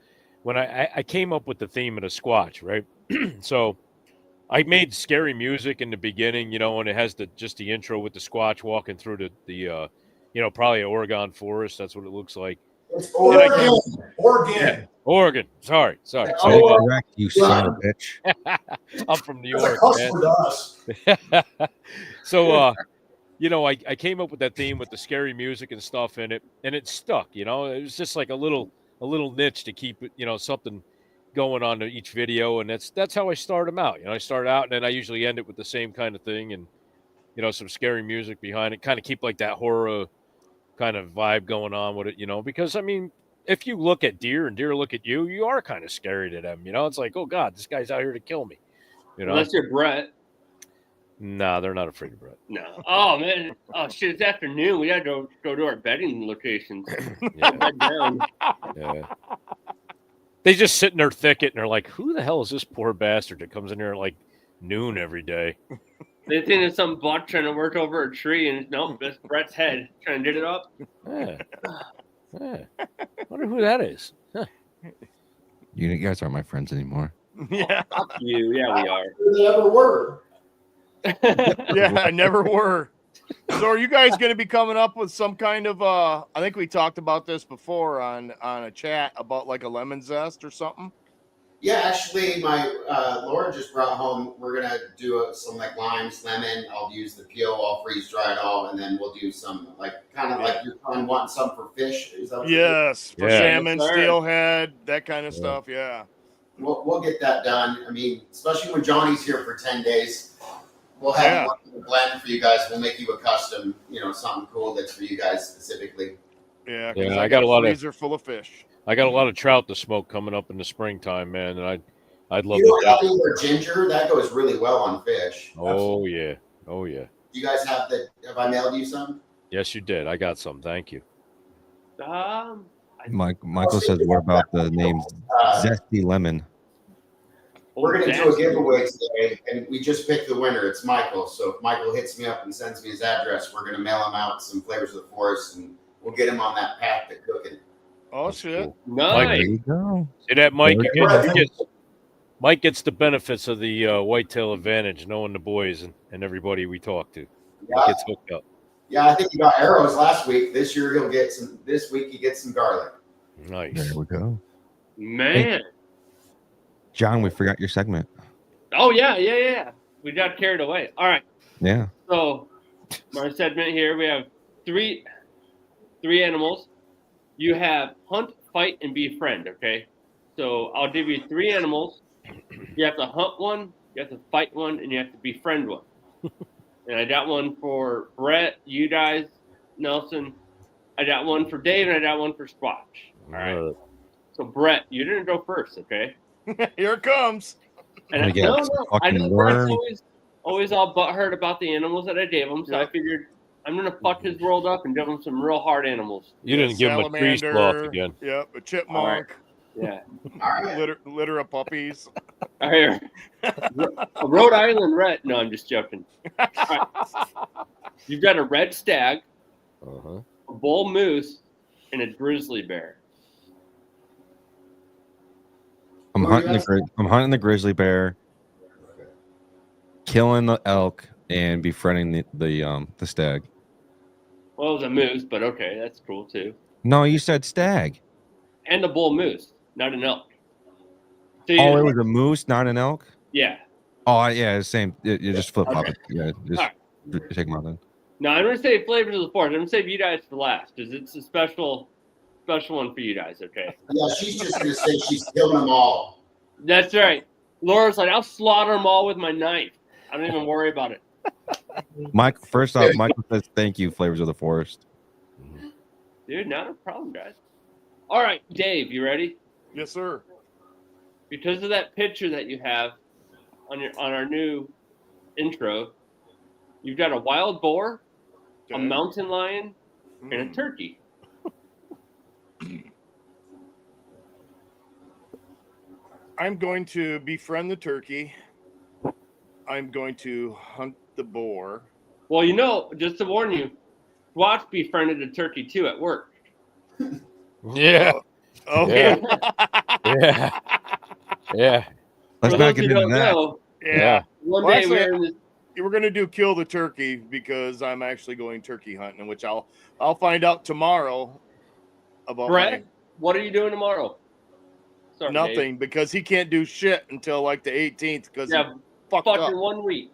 When I came up with the theme of the Squatch, right? So I made scary music in the beginning, and it has just the intro with the Squatch walking through the probably an Oregon forest. That's what it looks like. It's Oregon. Yeah, Oregon. Sorry. Oh, correct, you son of a bitch. I'm from New That's a York, customer to us. man. So, I came up with that theme with the scary music and stuff in it, and it stuck. It was just like a little niche to keep it, something going on to each video, and that's how I start them out. I start out, and then I usually end it with the same kind of thing, and some scary music behind it, kind of keep like that horror kind of vibe going on with it, because I mean, if you look at deer and deer look at you, you are kind of scary to them. It's like, oh God, this guy's out here to kill me. Unless you're Brett. Nah, they're not afraid of Brett. No. Oh man. Oh shit. It's afternoon. We gotta go to our bedding locations. Bed down. Yeah. They just sit in their thicket and they're like, who the hell is this poor bastard that comes in here at like noon every day? They think it's some buck trying to work over a tree, and nope, that's Brett's head trying to get it up. Yeah. Wonder who that is. Huh. You guys aren't my friends anymore. Yeah. Oh, fuck you. Yeah, we are. They ever were. Yeah, I never were. So are you guys going to be coming up with some kind of I think we talked about this before on a chat about like a lemon zest or something? Yeah, actually, my Laura just brought home. We're gonna do some like limes, lemon. I'll use the peel. I'll freeze dry it all, and then we'll do some like kind of like you're wanting some for fish. Is that what Yes, for salmon, Yes, sir. steelhead, that kind of stuff. Yeah. We'll get that done. I mean, especially when Johnny's here for 10 days, we'll have a blend for you guys. We'll make you a custom, something cool that's for you guys specifically. Yeah, Yeah, I got a lot of freezer full of fish. I got a lot of trout to smoke coming up in the springtime, man, and I'd love You don't have to. any more ginger? That goes really well on fish. Oh yeah. Oh yeah. You guys have I mailed you some? Yes, you did. I got some. Thank you. Michael says, what about the name Zesty Lemon? We're going to do a giveaway today, and we just picked the winner. It's Michael. So if Michael hits me up and sends me his address, we're going to mail him out some flavors of the forest, and we'll get him on that path to cooking. Oh shit! Cool. Nice. There you go. See that, Mike? There Mike gets the benefits of the Whitetail Advantage, knowing the boys and everybody we talk to. He gets hooked up. Yeah, I think he got arrows last week. This year he'll get some. This week he gets some garlic. Nice. There we go. Man. John, we forgot your segment. Oh yeah. We got carried away. All right. Yeah. So my segment here, we have three animals. You have hunt, fight, and befriend, okay? So I'll give you 3 animals. You have to hunt one, you have to fight one, and you have to befriend one. And I got one for Brett, you guys, Nelson. I got one for Dave, and I got one for Squatch. All right. So Brett, you're gonna go first, okay? Here it comes. And I know Brett's always all butthurt about the animals that I gave him, so I figured I'm gonna fuck his world up and give him some real hard animals. You didn't give him a tree sloth again. Yep, a chipmunk. Yeah. Litter of puppies. All right. A Rhode Island red. No, I'm just joking. All right. You've got a red stag, a bull moose, and a grizzly bear. I'm hunting the grizzly bear, killing the elk, and befriending the stag. Well, it was a moose, but okay, that's cool too. No, you said stag. And the bull moose, not an elk. So it was a moose, not an elk? Yeah. Oh, yeah, the same. You just flip flop it. Yeah, just take them out then. No, I'm going to say flavors of the forest. I'm going to save you guys for last because it's a special one for you guys, okay? Yeah, she's just going to say she's killing them all. That's right. Laura's like, I'll slaughter them all with my knife. I don't even worry about it. First off, Michael says thank you, flavors of the forest. Dude, not a problem, guys. All right, Dave, you ready? Yes, sir. Because of that picture that you have on our new intro, you've got a wild boar, a mountain lion, and a turkey. I'm going to befriend the turkey. I'm going to hunt the boar. Well, just to warn you, Watch befriended a turkey too at work. Yeah. Okay. Yeah. Yeah. Let's For not those get who into don't that. know, Yeah. one Well, day we actually, were in this. We're gonna do kill the turkey because I'm actually going turkey hunting, which I'll find out tomorrow about Brett, what are you doing tomorrow? Sorry, nothing Dave. because he can't do shit until like the 18th because he fucked fucking up. 1 week.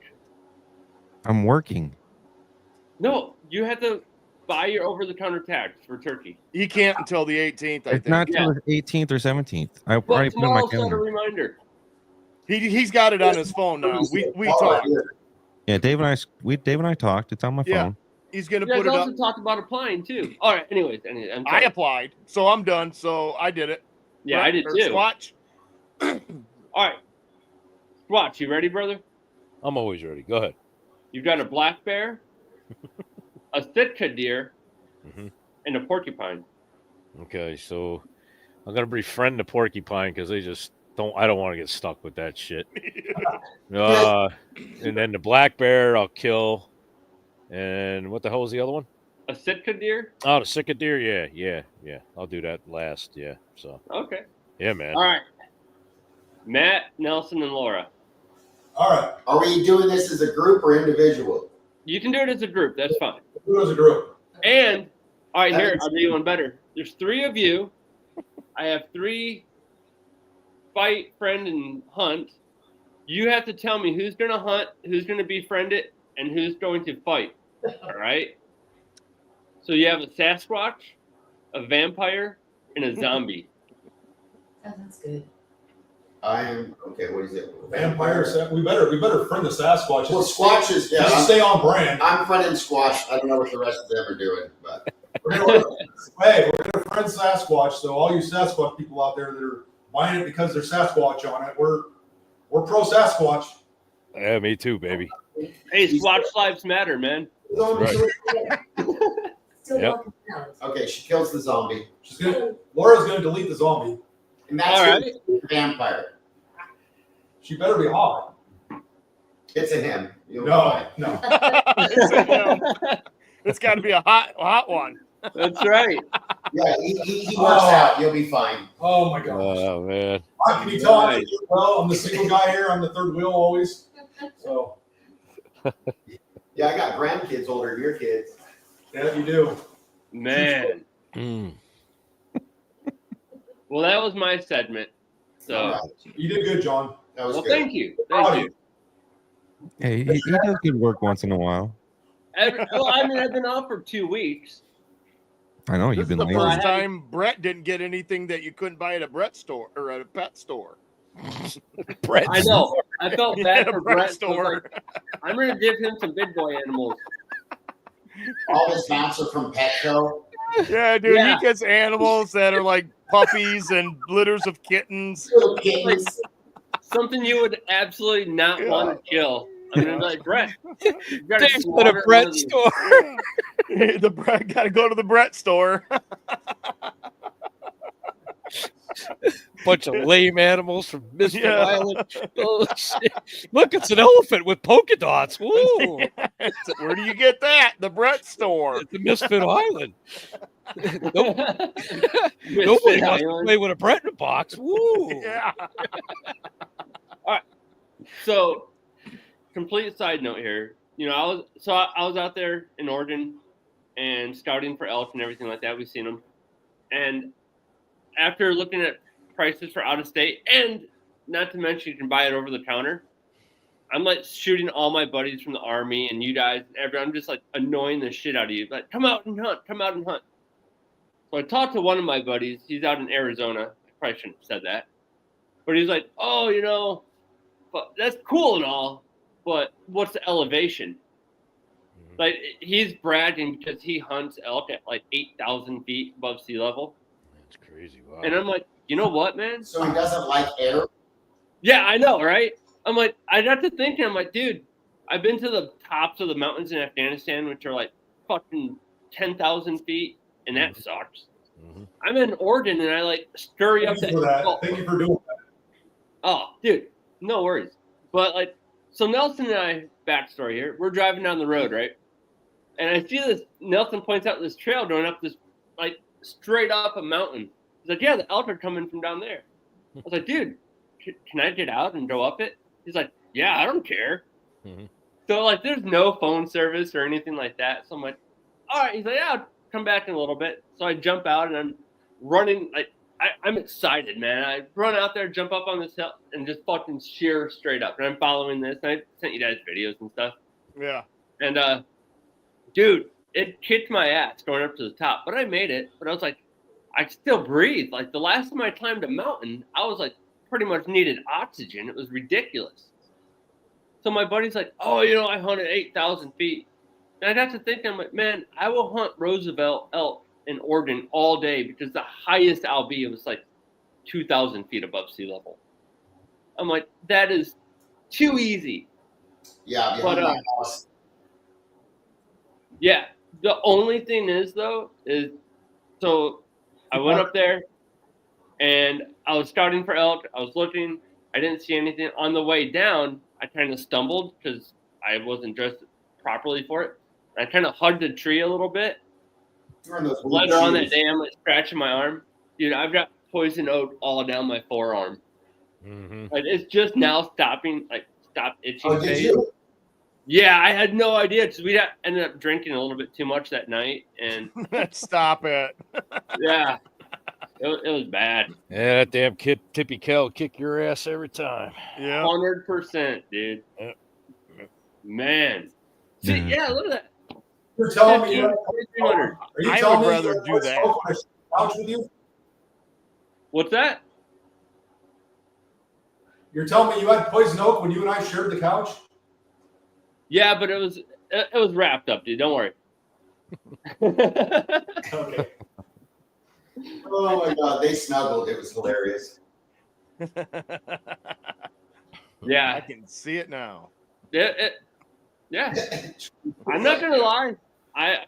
I'm working. No, you have to buy your over-the-counter tax for turkey. He can't until the 18th. I It's think not till the 18th or 17th. I already But put it in my tomorrow, set a calendar. reminder. he's got it on his phone now. We talked. Yeah, Dave and I talked. It's on my Yeah. phone. He's gonna You put guys it also up. talked about applying too. All right. Anyways, I'm I sorry. applied, so I'm done. So I did it. Yeah, I did too. Squatch. All right. Watch, you ready, brother? I'm always ready. Go ahead. You've got a black bear, a Sitka deer, Mhm. and a porcupine. Okay, so I'm gonna befriend the porcupine because they just don't. I don't want to get stuck with that shit. And then the black bear I'll kill. And what the hell was the other one? A Sitka deer? Oh, the Sitka deer. Yeah. I'll do that last. Yeah. So Okay. yeah, man. All right. Matt, Nelson, and Laura. All right. Are we doing this as a group or individual? You can do it as a group. That's fine. Do it as a group. And, all right, here, I'll do you one better. There's 3 of you. I have 3 fight, friend, and hunt. You have to tell me who's going to hunt, who's going to befriend it, and who's going to fight. All right? So you have a Sasquatch, a vampire, and a zombie. Oh, that's good. I am okay. What is it? Vampire. We better friend the Sasquatch. Well, Squatches. Yeah, Just stay on brand. I'm friending Squatch. I don't know what the rest of them are doing, but We're gonna friend Sasquatch. So all you Sasquatch people out there that are buying it because there's Sasquatch on it, we're pro Sasquatch. Yeah, me too, baby. Hey, Squatch lives matter, man. Right. Still Yep. walking around. okay. She kills the zombie, Laura's gonna delete the zombie. and that's All right. the vampire. She better be hot. It's a him. You'll be No, fine. no. It's got to be a hot one. That's right. Yeah, he works out. You'll be fine. Oh my gosh. Oh man. Can you tell I'm well? I'm the single guy here. I'm the third wheel always. So Yeah, I got grandkids older than your kids. yeah, you do. Man. Mm. Well, that was my segment. So, All right. You did good, John. That was well, good. thank you. Thank you. Hey, he does good work once in a while. I've been off for 2 weeks. I know This you've is been the lazy. first time Brett didn't get anything that you couldn't buy at a Brett store or at a pet store. Brett. I know. I felt bad At a for Brett Brett. So I was store. like, I'm going to give him some big boy animals. All his mounts are from Petco. Yeah, dude, Yeah. he gets animals that are like puppies and litters of kittens. Little kittens. Something you would absolutely not want to kill. I'm going to be like, Brett, you got to Dave's at a Brett store. The Brett got to go to the Brett store. Bunch of lame animals from Misfit Yeah. Island. Oh, shit. Look, it's an elephant with polka dots. Woo! Where do you get that? The Brett store. It's the Misfit Island. Nobody Misfit wants to Island. play with a Brett in a box. Woo! Yeah. So, complete side note here. I was out there in Oregon and scouting for elk and everything like that. We've seen them, and after looking at prices for out of state, and not to mention you can buy it over the counter, I'm like shooting all my buddies from the army and you guys, I'm just like annoying the shit out of you. Like, come out and hunt, come out and hunt. So I talked to one of my buddies. He's out in Arizona. I probably shouldn't have said that, but he's like, oh, but that's cool and all, but what's the elevation? Like, he's bragging because he hunts elk at like 8,000 feet above sea level. That's crazy. Wow. And I'm like, you know what, man? So he doesn't like air. Yeah, I know, right? I'm like, I got to thinking, I'm like, dude, I've been to the tops of the mountains in Afghanistan, which are like fucking 10,000 feet, and that sucks. Mhm. I'm in Oregon, and I like scurry up Thank you for that. Oh, Thank you for doing that. oh, dude, no worries. But like, So Nelson and I, backstory here, we're driving down the road, right? And I see this, Nelson points out this trail going up this, like, straight up a mountain. He's like, yeah, the elk are coming from down there. I was like, dude, can I get out and go up it? He's like, yeah, I don't care. Mm-hmm. So, like, there's no phone service or anything like that. So I'm like, all right. He's like, yeah, I'll come back in a little bit. So I jump out and I'm running. Like, I'm excited, man. I run out there, jump up on this hill, and just fucking sheer straight up. And I'm following this. And I sent you guys videos and stuff. Yeah. And, dude, it kicked my ass going up to the top. But I made it. But I was like, I still breathe. Like, the last time I climbed a mountain, I was, like, pretty much needed oxygen. It was ridiculous. So my buddy's like, oh, I hunted 8,000 feet. And I got to thinking, I'm like, man, I will hunt Roosevelt elk in Oregon all day because the highest I'll be was like 2,000 feet above sea level. I'm like, that is too easy. Yeah, behind my house. Yeah. The only thing is, though, so I went up there and I was scouting for elk. I was looking. I didn't see anything. On the way down, I kind of stumbled because I wasn't dressed properly for it. I kind of hugged a tree a little bit. Later on that day, I'm like scratching my arm. Dude, I've got poison oak all down my forearm. Mm-hmm. Like, it's just now stopping, like, stop itching. Oh, did you? Yeah, I had no idea because we ended up drinking a little bit too much that night. And Stop it. yeah, it was bad. Yeah, that damn Tippy Kell kick your ass every time. Yeah. 100%, dude. Yep. Man. See, yeah, look at that. You're telling me, are you I telling would me rather do that. Couch with you? What's that? You're telling me you had poison oak when you and I shared the couch? Yeah, but it was wrapped up, dude. Don't worry. Okay. Oh my God, they snuggled. It was hilarious. Yeah. I can see it now. Yeah. I'm not gonna lie. I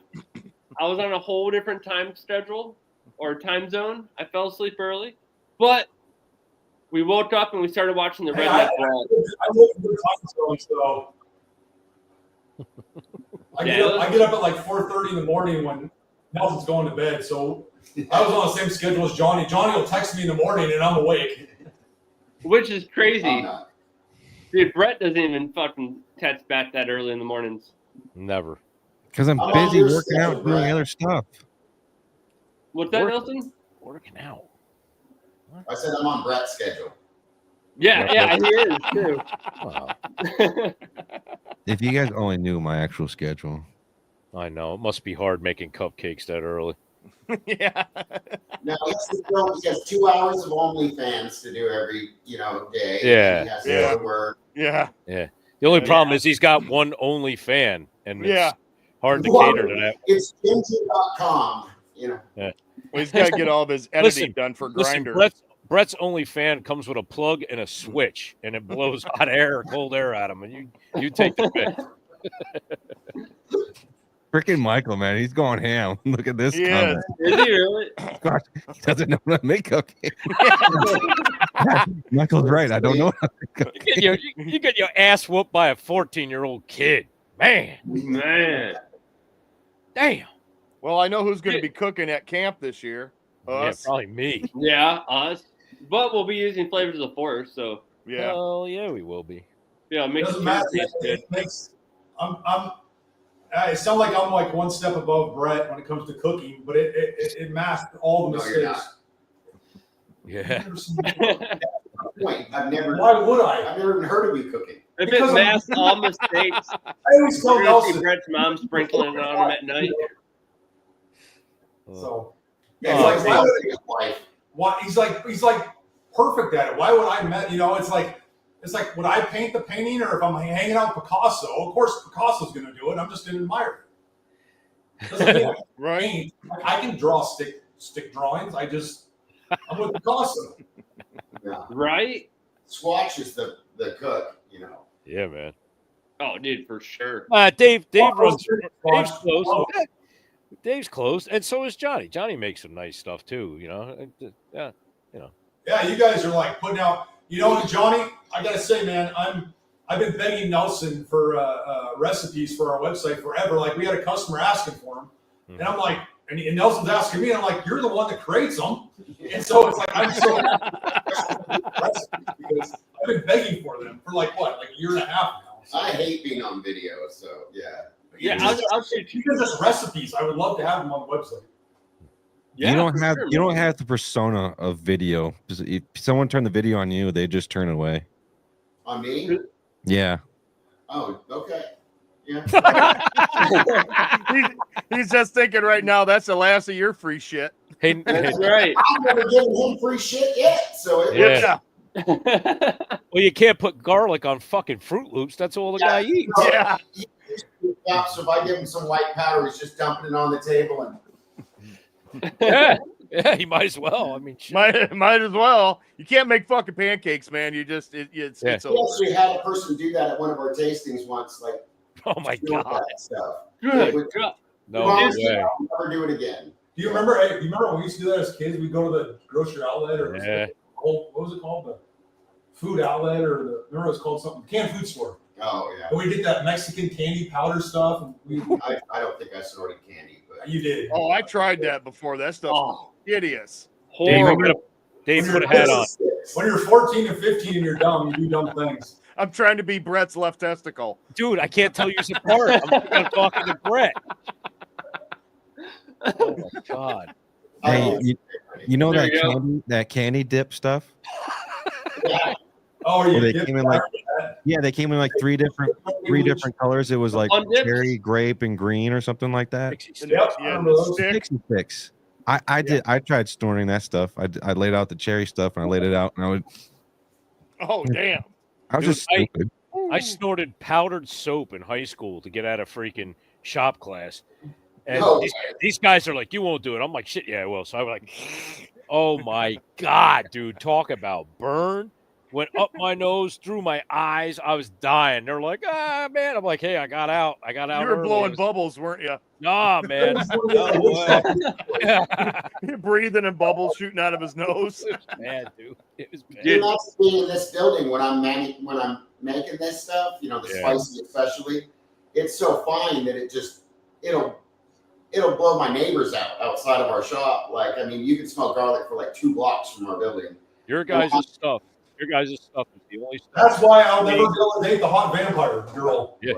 was on a whole different time schedule or time zone. I fell asleep early, but we woke up and we started watching the Redneck Brawl. I live in the time zone, so I get up at like 4:30 in the morning when Nelson's going to bed. So I was on the same schedule as Johnny. Johnny will text me in the morning and I'm awake. Which is crazy. I'm not. Dude, Brett doesn't even fucking text back that early in the mornings. Never. Because I'm I'm busy on your working out, schedule, doing Brett. other stuff. What's that, Nelson? Working out. I said I'm on Brett's schedule. Yeah, he is too. Wow. If you guys only knew my actual schedule. I know. It must be hard making cupcakes that early. Yeah. Now he has 2 hours of OnlyFans to do every day. Yeah. He has Yeah. to go to work. Yeah. The only Yeah. problem is he's got one only fan, and Yeah. it's hard to Well, cater to that. It's Kimchi.com. Well, he's got to get all of his editing Listen, done for Listen, Grinder. Brett's only fan comes with a plug and a switch, and it blows hot air or cold air at him, and you take the pick. Freaking Michael, man, he's going ham. Look at this He comment. Is he really? Gosh, he doesn't know how to make cupcakes. Michael's right. I don't know how to make cupcakes. You get your ass whooped by a 14-year-old kid. Man. Damn. Well, I know who's going to be cooking at camp this year. Yeah, Us. probably me. Yeah, us. But we'll be using flavors of the forest, so Yeah. Hell yeah, we will be. yeah, it makes Doesn't it matter. taste good. It makes it sounds like I'm like one step above Brett when it comes to cooking, but it masked all the No, you're mistakes. Yeah. Point. I've never Why would I? even heard of you cooking. If it Because I'm- masks all mistakes, I always tell we're gonna see Nelson. Brett's mom sprinkling it on him at night. So Yeah, Oh, he's like, why would I get wife? why he's like perfect at it. Why would I met? It's like would I paint the painting, or if I'm hanging out with Picasso? Of course, Picasso's going to do it. I'm just an admirer. Doesn't mean I can Right. paint. I can draw stick drawings. I'm with Picasso. Yeah. Right? Swatch is the cook. Yeah, man. Oh, dude, for sure. Dave Oh, runs. sure. Dave's close. Oh. Dave's close, and so is Johnny. Johnny makes some nice stuff too. Yeah. Yeah, you guys are like putting out. Johnny, I gotta say, man, I've been begging Nelson for recipes for our website forever. Like we had a customer asking for them, and I'm like, and Nelson's asking me, and I'm like, you're the one that creates them, and so it's like I'm so because I've been begging for them for like a year and a half now. So. I hate being on video, so yeah. Yeah, I'll shoot you. Because just recipes, I would love to have them on the website. Yeah, you don't have the persona of video. If someone turned the video on you, they just turn away. On me? Yeah. Oh, okay. Yeah. he's just thinking right now, that's the last of your free shit. Hey, That's right. I've never given him free shit yet, so it Yeah. Well, you can't put garlic on fucking Fruit Loops. That's all the guy eats. Yeah. So if I give him some white powder, he's just dumping it on the table and. Yeah, you might as well. I mean, shit. Might as well. You can't make fucking pancakes, man. You just it's Yeah. it's We over. actually had a person do that at one of our tastings once, like Oh my doing god. that stuff. Good. We- No promise way. you I'll never do it again. Do you remember? Hey, you remember when we used to do that as kids? We'd go to the grocery outlet or Yeah. what was it called? The food outlet or remember it was called something? Canned food store. Oh yeah. And we did that Mexican candy powder stuff. And I don't think I snorted candy, but you did. Oh, I tried that before. That stuff's hideous. Dave, Horrible. put a hat on. When you're 14 and 15 and you're dumb, you do dumb things. I'm trying to be Brett's left testicle. Dude, I can't tell you apart. I'm talking to Brett. Oh my god. Hey, you know There that you go. that candy dip stuff? yeah. Oh, Where you they did came in like they came in like three different colors. It was like Fun dips? cherry, grape, and green or something like that. Pixie stick. Yep, I Yeah, remember the those. stick. Pixie sticks. I tried snorting that stuff. I laid out the cherry stuff and I laid it out and Oh damn. I was Dude, just stupid. I snorted powdered soap in high school to get out of freaking shop class. And No. these guys are like, you won't do it. I'm like, shit, yeah, I will. So I was like, oh my God, dude, talk about burn. Went up my nose, through my eyes. I was dying. They're like, man. I'm like, hey, I got out. You were early. blowing bubbles, weren't you? Nah, man. No way. You're breathing and bubbles shooting out of his nose. It was bad, dude. It was bad. Dude, that's being in this building when I'm making this stuff, the Yeah. spicy especially. It's so fine that it'll blow my neighbors outside of our shop. Like, I mean, you can smell garlic for like 2 blocks from our building. Your guys' stuff. Your guys' stuff is the only stuff. That's why I'll never be able to date the hot vampire girl. Yeah.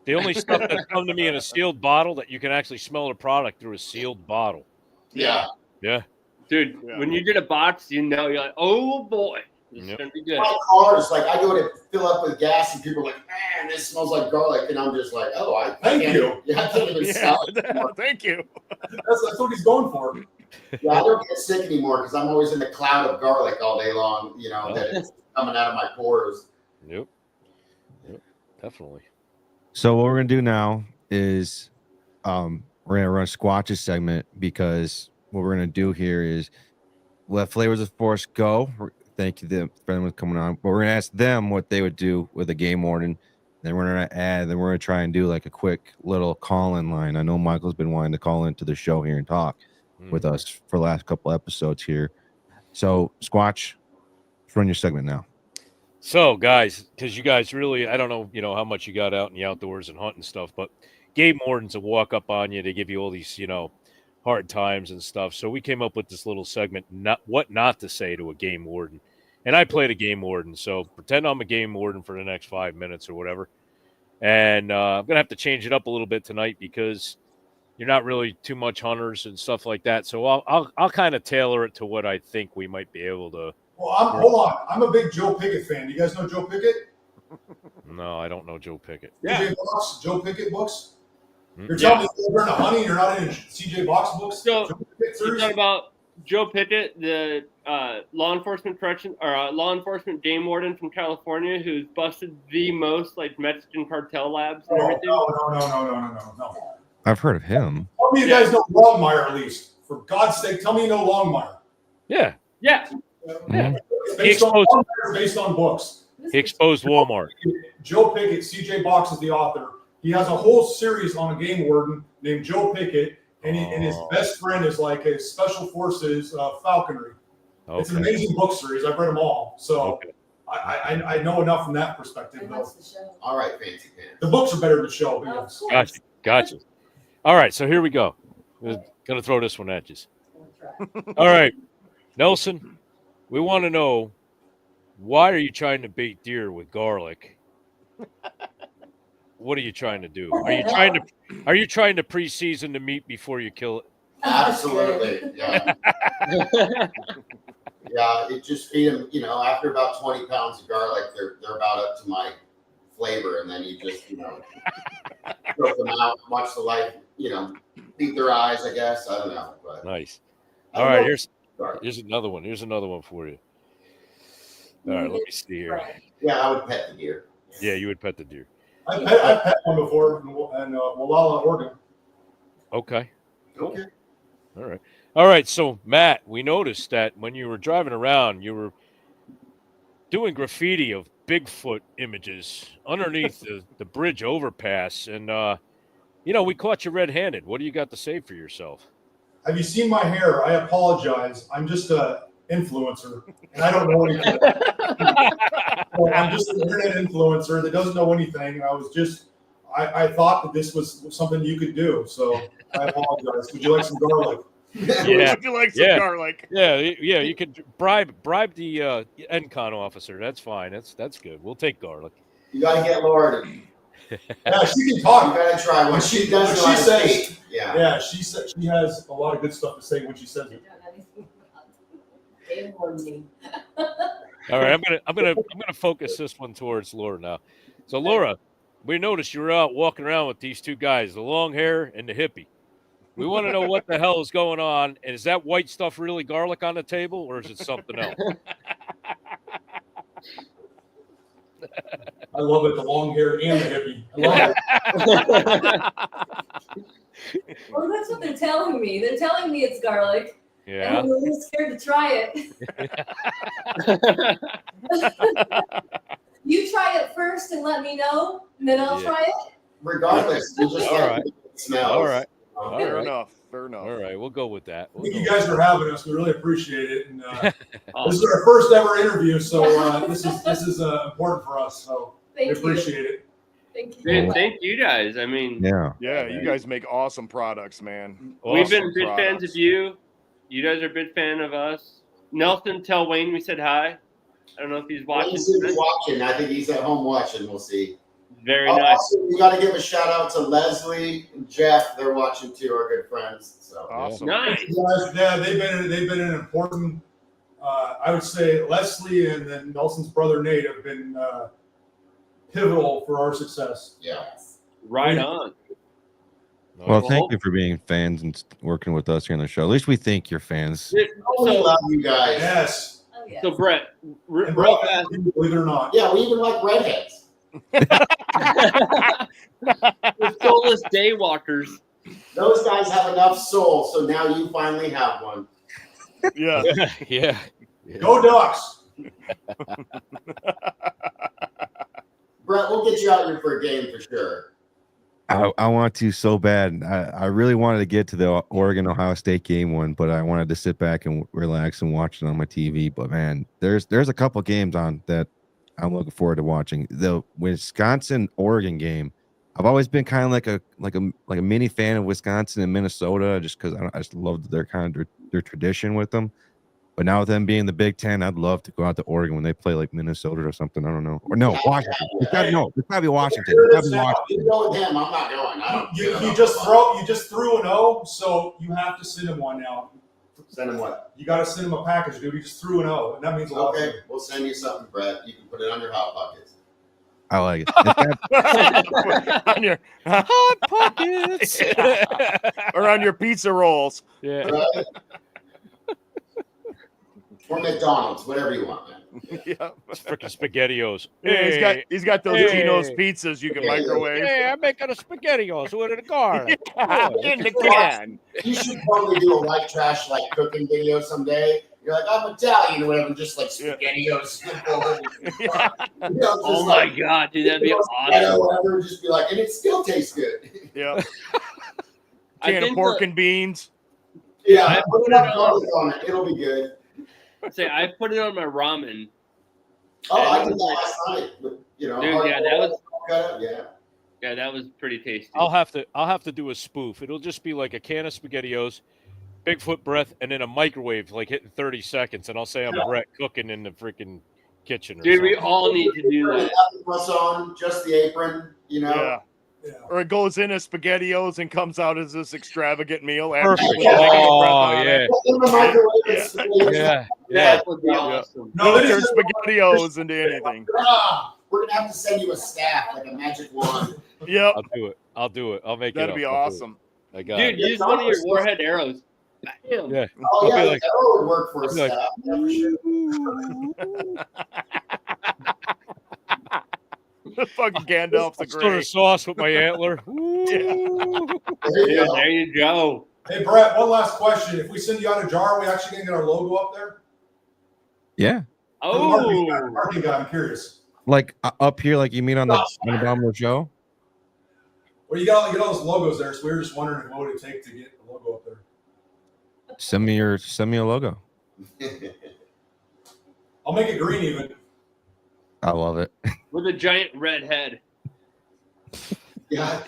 The only stuff that's come to me in a sealed bottle that you can actually smell the product through a sealed bottle. Yeah. Yeah. Dude, Yeah. when you get a box, you're like, oh boy, this is Yep. gonna be good. My cars, like I go to fill up with gas and people are like, man, this smells like garlic. And I'm just like, oh, I Thank can't, you. Yeah, I can't even smell it. Thank you. That's what he's going for. Yeah, I don't get sick anymore because I'm always in the cloud of garlic all day long, that it's coming out of my pores. Yep. Definitely. So what we're gonna do now is we're gonna run Squatch's segment because what we're gonna do here is let Flavors of Force go. Thank you for them coming on. But we're gonna ask them what they would do with a game warden. Then we're gonna try and do like a quick little call-in line. I know Michael's been wanting to call into the show here and talk with us for the last couple episodes here. So Squatch, let's run your segment now. So, guys, because you guys really, I don't know, how much you got out in the outdoors and hunting stuff, but game wardens will walk up on you to give you all these, hard times and stuff. So we came up with this little segment, what not to say to a game warden. And I played a game warden, so pretend I'm a game warden for the next 5 minutes or whatever. And I'm going to have to change it up a little bit tonight because you're not really too much hunters and stuff like that. So I'll kind of tailor it to what I think we might be able to. Well, hold on. I'm a big Joe Pickett fan. Do you guys know Joe Pickett? No, I don't know Joe Pickett. CJ Box, Joe Pickett books. Hmm. You're telling me you're into hunting, you're not into CJ Box books? So, Joe Pickett, You're seriously? talking about Joe Pickett, the law enforcement game warden from California, who's busted the most Mexican cartel labs and everything. No. I've heard of him. Tell me you guys know Longmire at least. For God's sake, tell me you know Longmire. Yeah. Yeah, Mhm. It's based on exposed- Longmire, based on books. He exposed Walmart. Joe Pickett, CJ Box is the author. He has a whole series on a game warden named Joe Pickett, and his best friend is like a special forces falconry. It's an Okay. amazing book series. I've read them all. So Okay. I know enough from that perspective. And Though. what's the show? All right, fancy pants. The books are better than the show. But Of yes. course. Gotcha. All right, so here we go. We're gonna throw this one at you. Gonna try. All right, Nelson, we want to know, why are you trying to bait deer with garlic? What are you trying to do? Are you trying to pre-season the meat before you kill it? Absolutely, yeah. Yeah, it just feed them, after about 20 pounds of garlic, they're about up to my flavor, and then you just, throw them out, watch the light, beat their eyes, I guess. I don't know. But Nice. I All don't right, know. here's another one. Here's another one for you. All right, let me see here. Yeah, I would pet the deer. Yeah, you would pet the deer. I've pet one before in Walla, Oregon. Okay. Okay. All right. So, Matt, we noticed that when you were driving around, you were doing graffiti of Bigfoot images underneath the bridge overpass. And, we caught you red-handed. What do you got to say for yourself? Have you seen my hair? I apologize. I'm just a influencer, and I don't know anything. So I'm just an internet influencer that doesn't know anything. I thought that this was something you could do. So I apologize. Would you like some garlic? Yeah. Would you like some garlic? Yeah. You could bribe the NCON officer. That's fine. That's good. We'll take garlic. You got to get Laura to. Yeah, she can talk. You got to try when she does. When she says, speak. yeah, she said she has a lot of good stuff to say when she says I it. don't know anything about it. They informed me. All right, I'm gonna focus this one towards Laura now. So Laura, we noticed you were out walking around with these two guys, the long hair and the hippie. We want to know what the hell is going on, and is that white stuff really garlic on the table, or is it something else? I love it, the long hair and the hippie. I love it. Well, that's what they're telling me. They're telling me it's garlic. Yeah. And I'm a little scared to try it. You try it first and let me know, and then I'll try it. Regardless, you just All like right. it smells. All right. Fair enough. All right, we'll go with that. Thank you guys for having us. We really appreciate it. And this is our first ever interview, so this is important for us. So we appreciate it. Thank you. Dude, thank you guys. I mean, Yeah, you guys make awesome products, man. we've been big fans of you. You guys are a big fan of us. Nelson, tell Wayne we said hi. I don't know if he's watching. He's watching. I think he's at home watching. We'll see. Very nice. Also, we got to give a shout out to Leslie and Jeff. They're watching too. Our good friends. So Awesome. Nice. Yeah, they've been an important. I would say Leslie and then Nelson's brother Nate have been pivotal for our success. yeah. Right on. Well, thank you for being fans and working with us here on the show. At least we think you're fans. We love you guys. Yes. Oh, yes. So Brett, And real fast. believe it or not. Yeah, we even like redheads. The soulless daywalkers. Those guys have enough soul, so now you finally have one. Yeah. Yeah. Go Ducks. Brett, we'll get you out here for a game for sure. I want to so bad. I really wanted to get to the Oregon Ohio State game one, but I wanted to sit back and relax and watch it on my TV. But man, there's a couple games on that I'm looking forward to watching. The Wisconsin Oregon game. I've always been kind of like a mini fan of Wisconsin and Minnesota, just because I just love their tradition with them. But now with them being the Big Ten, I'd love to go out to Oregon when they play like Minnesota or something. I don't know. Or no, Washington. It's got to be Washington. It's gotta be Washington. You go with him. I'm not going. I don't. You just threw an O, so you have to send him one now. Send him what? You got to send him a package, dude. He just threw an O, and that means a lot. Okay, we'll send you something, Brett. You can put it on your hot pockets. I like it. On your Hot pockets. or on your pizza rolls. Yeah. Right? Or McDonald's, whatever you want, man. Yeah. Freaking SpaghettiOs. Yeah, he's got those Hey. Tino's pizzas you can microwave. Hey, I'm making a SpaghettiOs with a garlic. In the can. You should probably do a white trash like cooking video someday. You're like, I'm Italian or whatever, just like SpaghettiOs. Yeah. Oh my God, dude, that'd be awesome. Whatever, just be like, and it still tastes good. Yeah. I Can of think pork and beans. Yeah, I put put enough it on- garlic on it. It'll be good. I put it on my ramen, Oh, I did that last night. But, you know, Dude, yeah, that was yeah. Yeah, that was pretty tasty. I'll have to do a spoof. It'll just be like a can of SpaghettiOs, Bigfoot breath, and then a microwave like hitting 30 seconds, and I'll say I'm Brett cooking in the freaking kitchen. Or Dude, something. we all need to do that. Nothing plus on, just the apron, you know. Yeah. Or it goes in as SpaghettiOs and comes out as this extravagant meal. Perfect. Oh, yeah. In the microwave. Yeah. That would be awesome. No, turn SpaghettiOs into anything. We're gonna have to send you a staff, like a magic wand. Yep. I'll do it. I'll make That'd it up. be I'll do it. awesome. I got Dude, it. use one of your warhead arrows. Bam. Yeah. Oh yeah, like- that would work for a like- staff. Yeah, for sure. Fucking Gandalf the Sort of Grey. sauce with my antler. There you Dude, go. there you go. Hey, Brett, one last question. If we send you out a jar, are we actually going to get our logo up there? Yeah. Oh, Marketing guy, I'm curious. Like up here, like you mean on the Abominable Show? Well, you got all those logos there, so we were just wondering what would it take to get the logo up there. Send me a logo. I'll make it green even. I love it. with a giant red head. Yeah.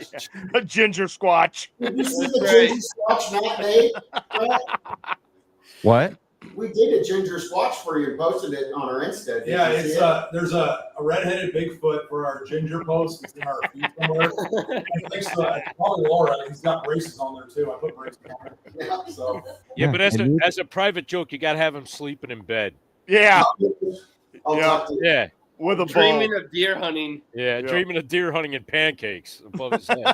A ginger squatch. Did you see That's the right. ginger squatch Matt made? What? We did a ginger squatch for you and posted it on our Insta. Did Yeah, you it's see it? there's a redheaded Bigfoot for our ginger post. It's in our feed somewhere. And thanks to probably Laura, he's got braces on there too. I put braces on there. Yeah. So Yeah, but and as a private joke, you got to have him sleeping in bed. Yeah, I'll Yeah. talk to you. Yeah. with a bow. Dreaming of deer hunting. Yeah. Dreaming of deer hunting and pancakes above his head.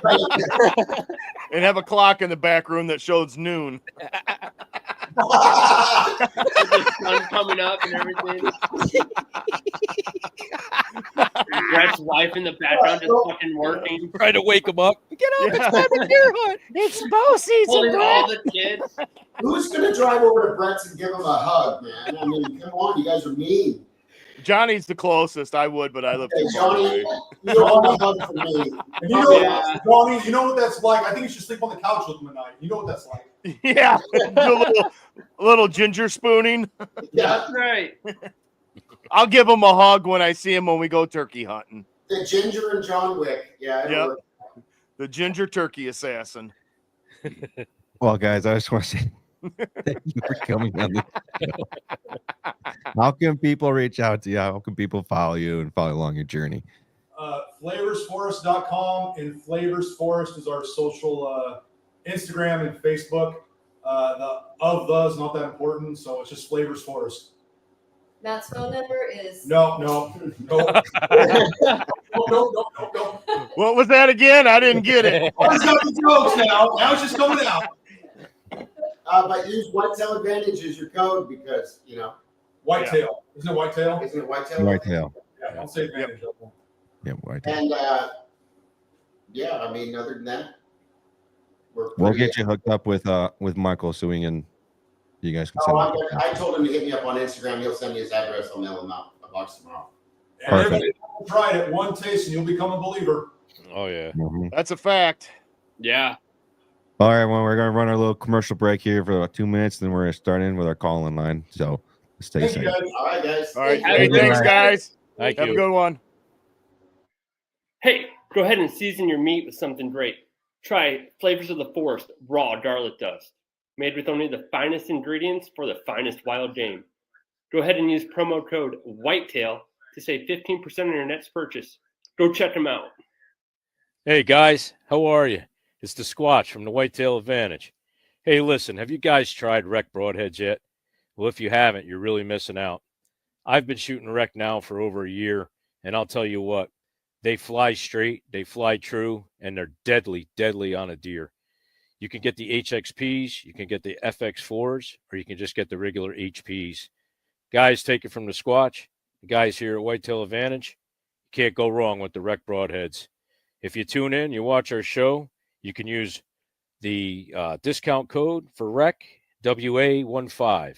And have a clock in the back room that shows noon. With the sun coming up and everything. Brett's wife in the background just fucking working. Trying to wake him up. Get up. Yeah. It's time to deer hunt. It's bow season, Holding all the kids. Who's gonna drive over to Brett's and give him a hug, man? I mean, come on, you guys are mean. Johnny's the closest. I would, but I live Hey, too far Johnny, away. you don't want a hug from me. and you know, Yeah. Johnny, you know what that's like. I think you should sleep on the couch with him tonight. You know what that's like. Yeah, a little ginger spooning. Yeah, That's right. I'll give him a hug when I see him when we go turkey hunting. the Ginger and John Wick. Yeah, it'll Yep. work. The ginger turkey assassin. Well, guys, I just want to say thank you for coming on the show. How can people reach out to you? How can people follow you and follow along your journey? Flavorsforest.com and Flavors Forest is our social Instagram and Facebook. The is not that important, so it's just Flavors Forest. Matt's phone number is No. No. What was that again? I didn't get it. Always got the jokes now. Now it's just coming out. But use Whitetail Advantage as your code because, you know, Whitetail. Isn't it Whitetail? isn't it Whitetail? Whitetail. Yeah, don't say Advantage. Yeah, Whitetail. And yeah, I mean, other than that, We'll pretty- get you hooked up with Michael so you guys can send Oh, him. I told him to hit me up on Instagram. He'll send me his address. I'll mail him out a box tomorrow. And Perfect. everybody try it one taste and you'll become a believer. Oh, yeah. Mhm. That's a fact. Yeah. All right, well, we're going to run our little commercial break here for about 2 minutes, then we're going to start in with our call-in line. So stay Thank safe. you, guys. All right, guys. All right. Thank Hey, you. thanks, guys. Thank Have a you. good one. Hey, go ahead and season your meat with something great. Try Flavors of the Forest raw garlic dust, made with only the finest ingredients for the finest wild game. Go ahead and use promo code Whitetail to save 15% on your next purchase. Go check them out. Hey, guys. How are you? It's the Squatch from the Whitetail Advantage. Hey, listen, have you guys tried rec broadheads yet? Well, if you haven't, you're really missing out. I've been shooting rec now for over a year, and I'll tell you what, they fly straight, they fly true, and they're deadly, deadly on a deer. You can get the HXPs, you can get the FX4s, or you can just get the regular HPs. Guys, take it from the Squatch. The guys here at Whitetail Advantage, you can't go wrong with the rec broadheads. If you tune in, you watch our show, you can use the discount code for rec, WA15.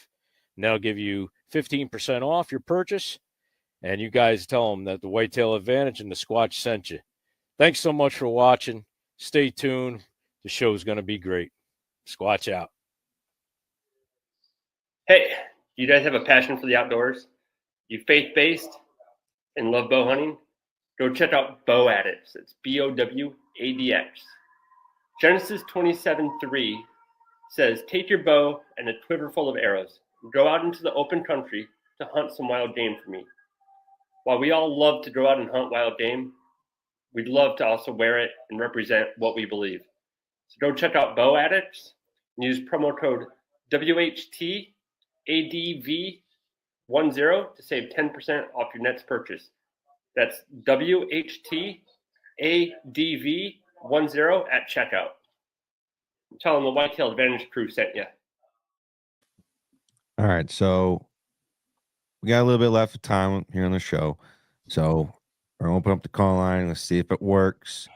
And that'll give you 15% off your purchase. And you guys tell them that the Whitetail Advantage and the Squatch sent you. Thanks so much for watching. Stay tuned. The show's going to be great. Squatch out. Hey, you guys have a passion for the outdoors? You faith-based? and love bow hunting, go check out Bow Addicts. It's BOWADX. Genesis 27:3 says, take your bow and a quiver full of arrows and go out into the open country to hunt some wild game for me. While we all love to go out and hunt wild game, we'd love to also wear it and represent what we believe. So go check out Bow Addicts and use promo code WHTADV10 to save 10% off your next purchase. That's WHTADV10 at checkout. Tell them the Whitetail Advantage crew sent you. All right, so we got a little bit left of time here on the show. So we're going to open up the call line. Let's see if it works.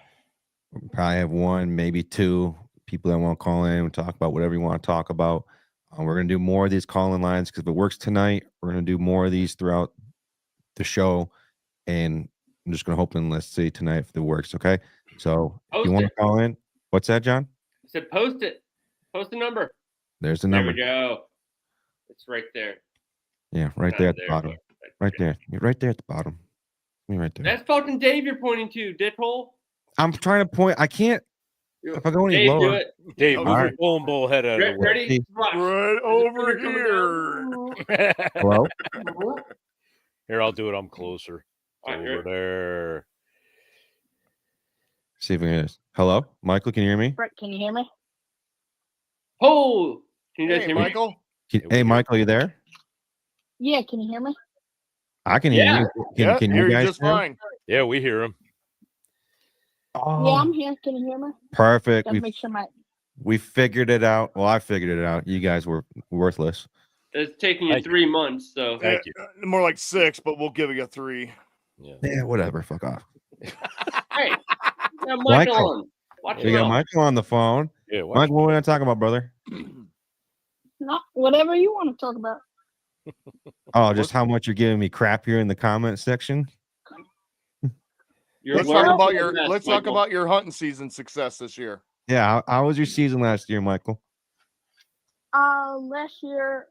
We'll probably have one, maybe two people that want to call in and talk about whatever you want to talk about. We're going to do more of these call-in lines because if it works tonight, we're going to do more of these throughout the show. And I'm just going to hope and let's see tonight if it works, okay? So if you want to call in, what's that, John? I said post it. Post the number. There's the number. There we go. It's right there. Yeah, right there at the bottom. Right there. You're right there at the bottom. Me right there. That's fucking Dave you're pointing to, dickhole. I'm trying to point. I can't. If I go any Dave, lower. do it. Dave, move your right. bowling ball head out of the way. Ready? Watch. Right over here. Hello? Here, I'll do it. I'm closer. All right, Over there. See if we can. Hello? Michael, can you hear me? Brett, can you hear me? Oh, can you guys Hey, hear me? Michael. Hey, Michael, you there? Yeah, can you hear me? I can hear Yeah. you. Yeah, Can you're you guys just hear? fine. Yeah, we hear him. Oh, Yeah, I'm here. Can you hear me? perfect. Gotta make sure my We figured it out. Well, I figured it out. You guys were worthless. It's taking you Thank you. 3 months, so. Thank you. More like 6, but we'll give you a 3. Yeah. Yeah, whatever. Fuck off. Hey, we got Michael Michael. on. Watch We it got out. Michael on the phone. Yeah. Watch. Michael, what are we going to talk about, brother? not whatever you want to talk about. Oh, just how much you're giving me crap here in the comment section. You're Let's learning talk about from your the best, let's talk Michael. about your hunting season success this year. Yeah, how was your season last year, Michael? Last year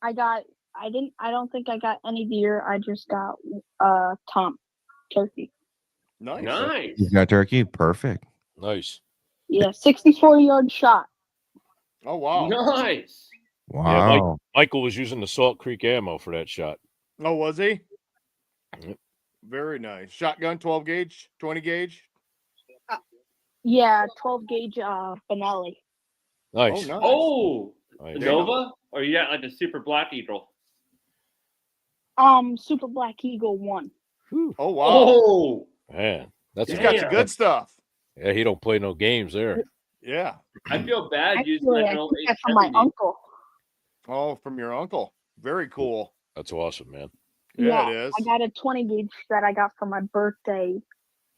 I don't think I got any deer. I just got tom turkey. Nice. Nice. You got turkey? Perfect. Nice. Yeah, 64-yard shot. Oh wow. Nice. Wow. Michael was using the Salt Creek ammo for that shot. Oh, was he? Yep. Very nice. Shotgun, 12 gauge, 20 gauge. Yeah, 12 gauge Benelli. Nice. Oh, nice. Oh, Nice. the Nova? Or you got like the Super Black Eagle? Super Black Eagle 1. Oh wow. Oh, Man, that's He's Yeah. got the good stuff. yeah. He don't play no games there. Yeah. I feel bad using Actually, like I an old took that from my 870. uncle. Oh, from your uncle. Very cool. That's awesome, man. Yeah, it is. I got a 20 gauge that I got for my birthday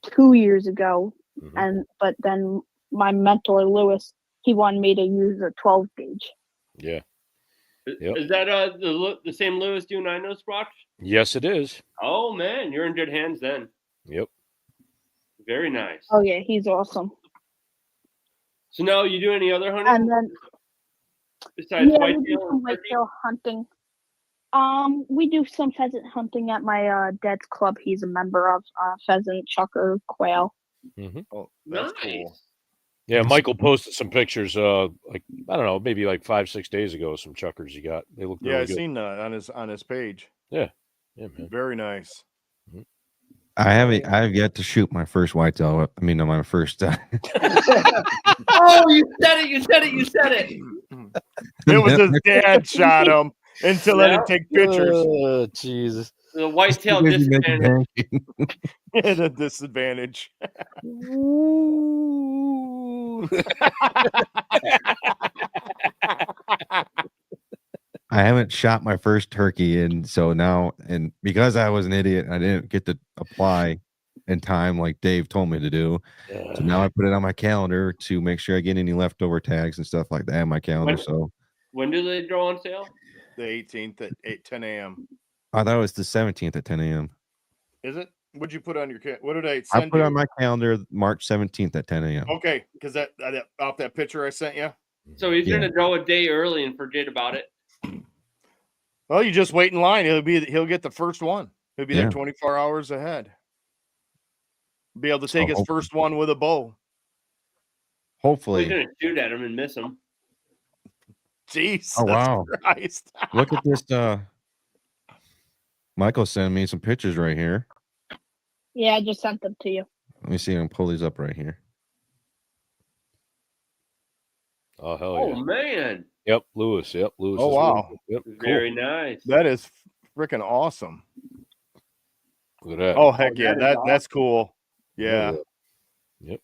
2 years ago, Mhm. but then my mentor Lewis, he wanted me to use a 12 gauge. Yeah. Is- Yep. Is that the same Lewis doing I know Squatch? Yes, it is. Oh man, you're in good hands then. Yep. Very nice. Oh yeah, he's awesome. So now you do any other hunting And then besides yeah, we do whitetail? some and turkey? whitetail hunting. We do some pheasant hunting at my dad's club. He's a member of pheasant, chucker, quail. Oh, that's Nice. cool. Yeah, Michael posted some pictures. Like I don't know, maybe like 5-6 days ago. Some chuckers he got. They look Yeah, really I good. seen that on his page. Yeah, man. Very nice. I have yet to shoot my first whitetail. I mean, no, my first. Oh, you said it! You said it! You said it! It was his dad shot him until let him take pictures. Oh, Jesus. The whitetail disadvantage. At a disadvantage. I haven't shot my first turkey, and so now, and because I was an idiot, I didn't get to apply in time like Dave told me to do. So now I put it on my calendar to make sure I get any leftover tags and stuff like that in my calendar. So When do they go on sale? The 18th at 10 a.m. I thought it was the 17th at 10 a.m. Is it? What'd you put on your what did I I send put you? on my calendar March 17th at 10 a.m. Okay, because that off that picture I sent you. So he's Yeah. gonna go a day early and forget about it. Well, you just wait in line. He'll get the first one. He'll be Yeah. there 24 hours ahead. Be able to take his hopefully. first one with a bow. We're Hopefully. gonna shoot at him and miss him. Jesus Oh, wow. Christ. Look at this. Michael sent me some pictures right here. Yeah, I just sent them to you. Let me see. I can pull these up right here. Oh hell Oh yeah. man, Yep, Lewis. Yep, Lewis. Oh, is wow. really good. Yep, cool. very nice. That is freaking awesome. Look at that. Oh, heck that yeah. is That's cool. Yeah. Yep.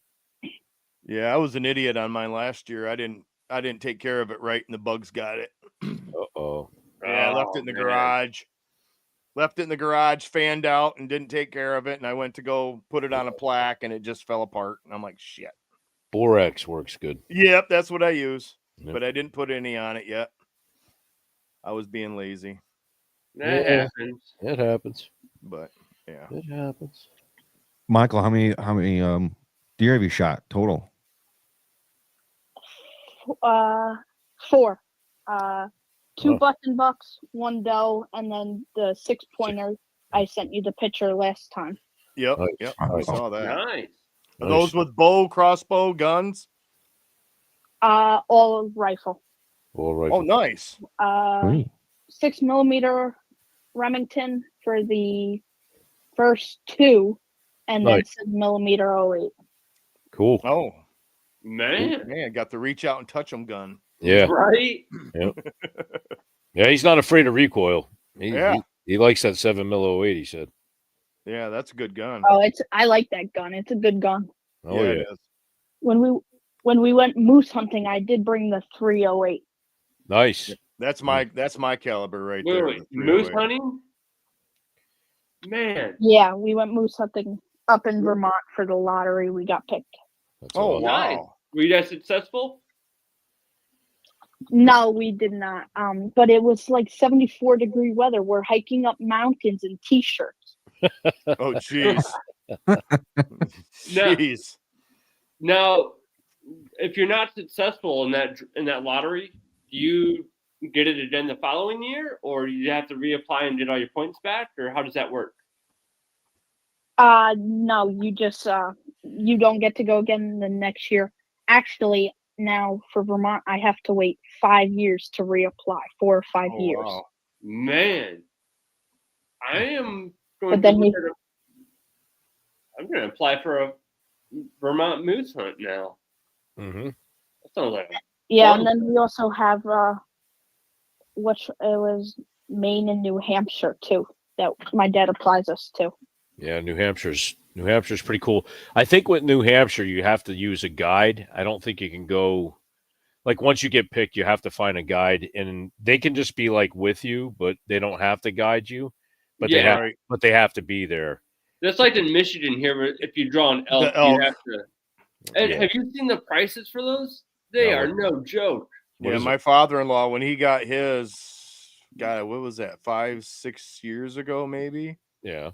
Yeah, I was an idiot on mine last year. I didn't take care of it right, and the bugs got it. Uh-oh. Yeah, I left it in the man. garage. Left it in the garage, fanned out, and didn't take care of it. And I went to go put it on a plaque, and it just fell apart. And I'm like, shit. Borax works good. Yep, that's what I use. Yep. But I didn't put any on it yet. I was being lazy. That Yeah. happens. It happens. But yeah. It happens. Michael, how many deer have you shot total? 4. 2 Oh. button bucks, 1 doe, and then the 6-pointer I sent you the picture last time. Yep. Nice. Yep. I Nice. saw that. Nice. Are those with bow, crossbow, guns? All rifle. All right. Oh, nice. 6mm Remington for the first 2, and Nice. then 7mm 08. Cool. Oh, Man. got the reach out and touch them gun. Yeah. Right? Yeah, he's not afraid of recoil. Yeah. He likes that 7mm 08, he said. Yeah, that's a good gun. Oh, I like that gun. It's a good gun. Oh, yeah. It is. When we went moose hunting, I did bring the 308. Nice. That's my caliber right Wait, there. wait. the Moose 308. hunting? Man. Yeah, we went moose hunting up in Vermont for the lottery. We got picked. That's Oh, awesome. wow. Nice. Were you guys successful? No, we did not. But it was like 74-degree weather. We're hiking up mountains in t-shirts. Oh, jeez. No. Jeez. Now, if you're not successful in that lottery, do you get it again the following year, or do you have to reapply and get all your points back, or how does that work? No, you just you don't get to go again the next year. Actually, now for Vermont, I have to wait 5 years to reapply. 4 or 5 Oh, years. wow. Man, I am going But then I'm going to apply for a Vermont moose hunt now. Mm-hmm. That sounds like Yeah, fun. and then we also have which it was Maine and New Hampshire too. That my dad applies us to. Yeah, New Hampshire's pretty cool. I think with New Hampshire, you have to use a guide. I don't think you can go, like, once you get picked, you have to find a guide, and they can just be like with you, but they don't have to guide you. But Yeah. they have to be there. That's like in Michigan here, where if you draw an elk, The elk. you have to. And Yeah. have you seen the prices for those? They No. are no joke. What Yeah, is my father-in-law, when he got his, God, what was that, 5-6 years ago, maybe? Yeah.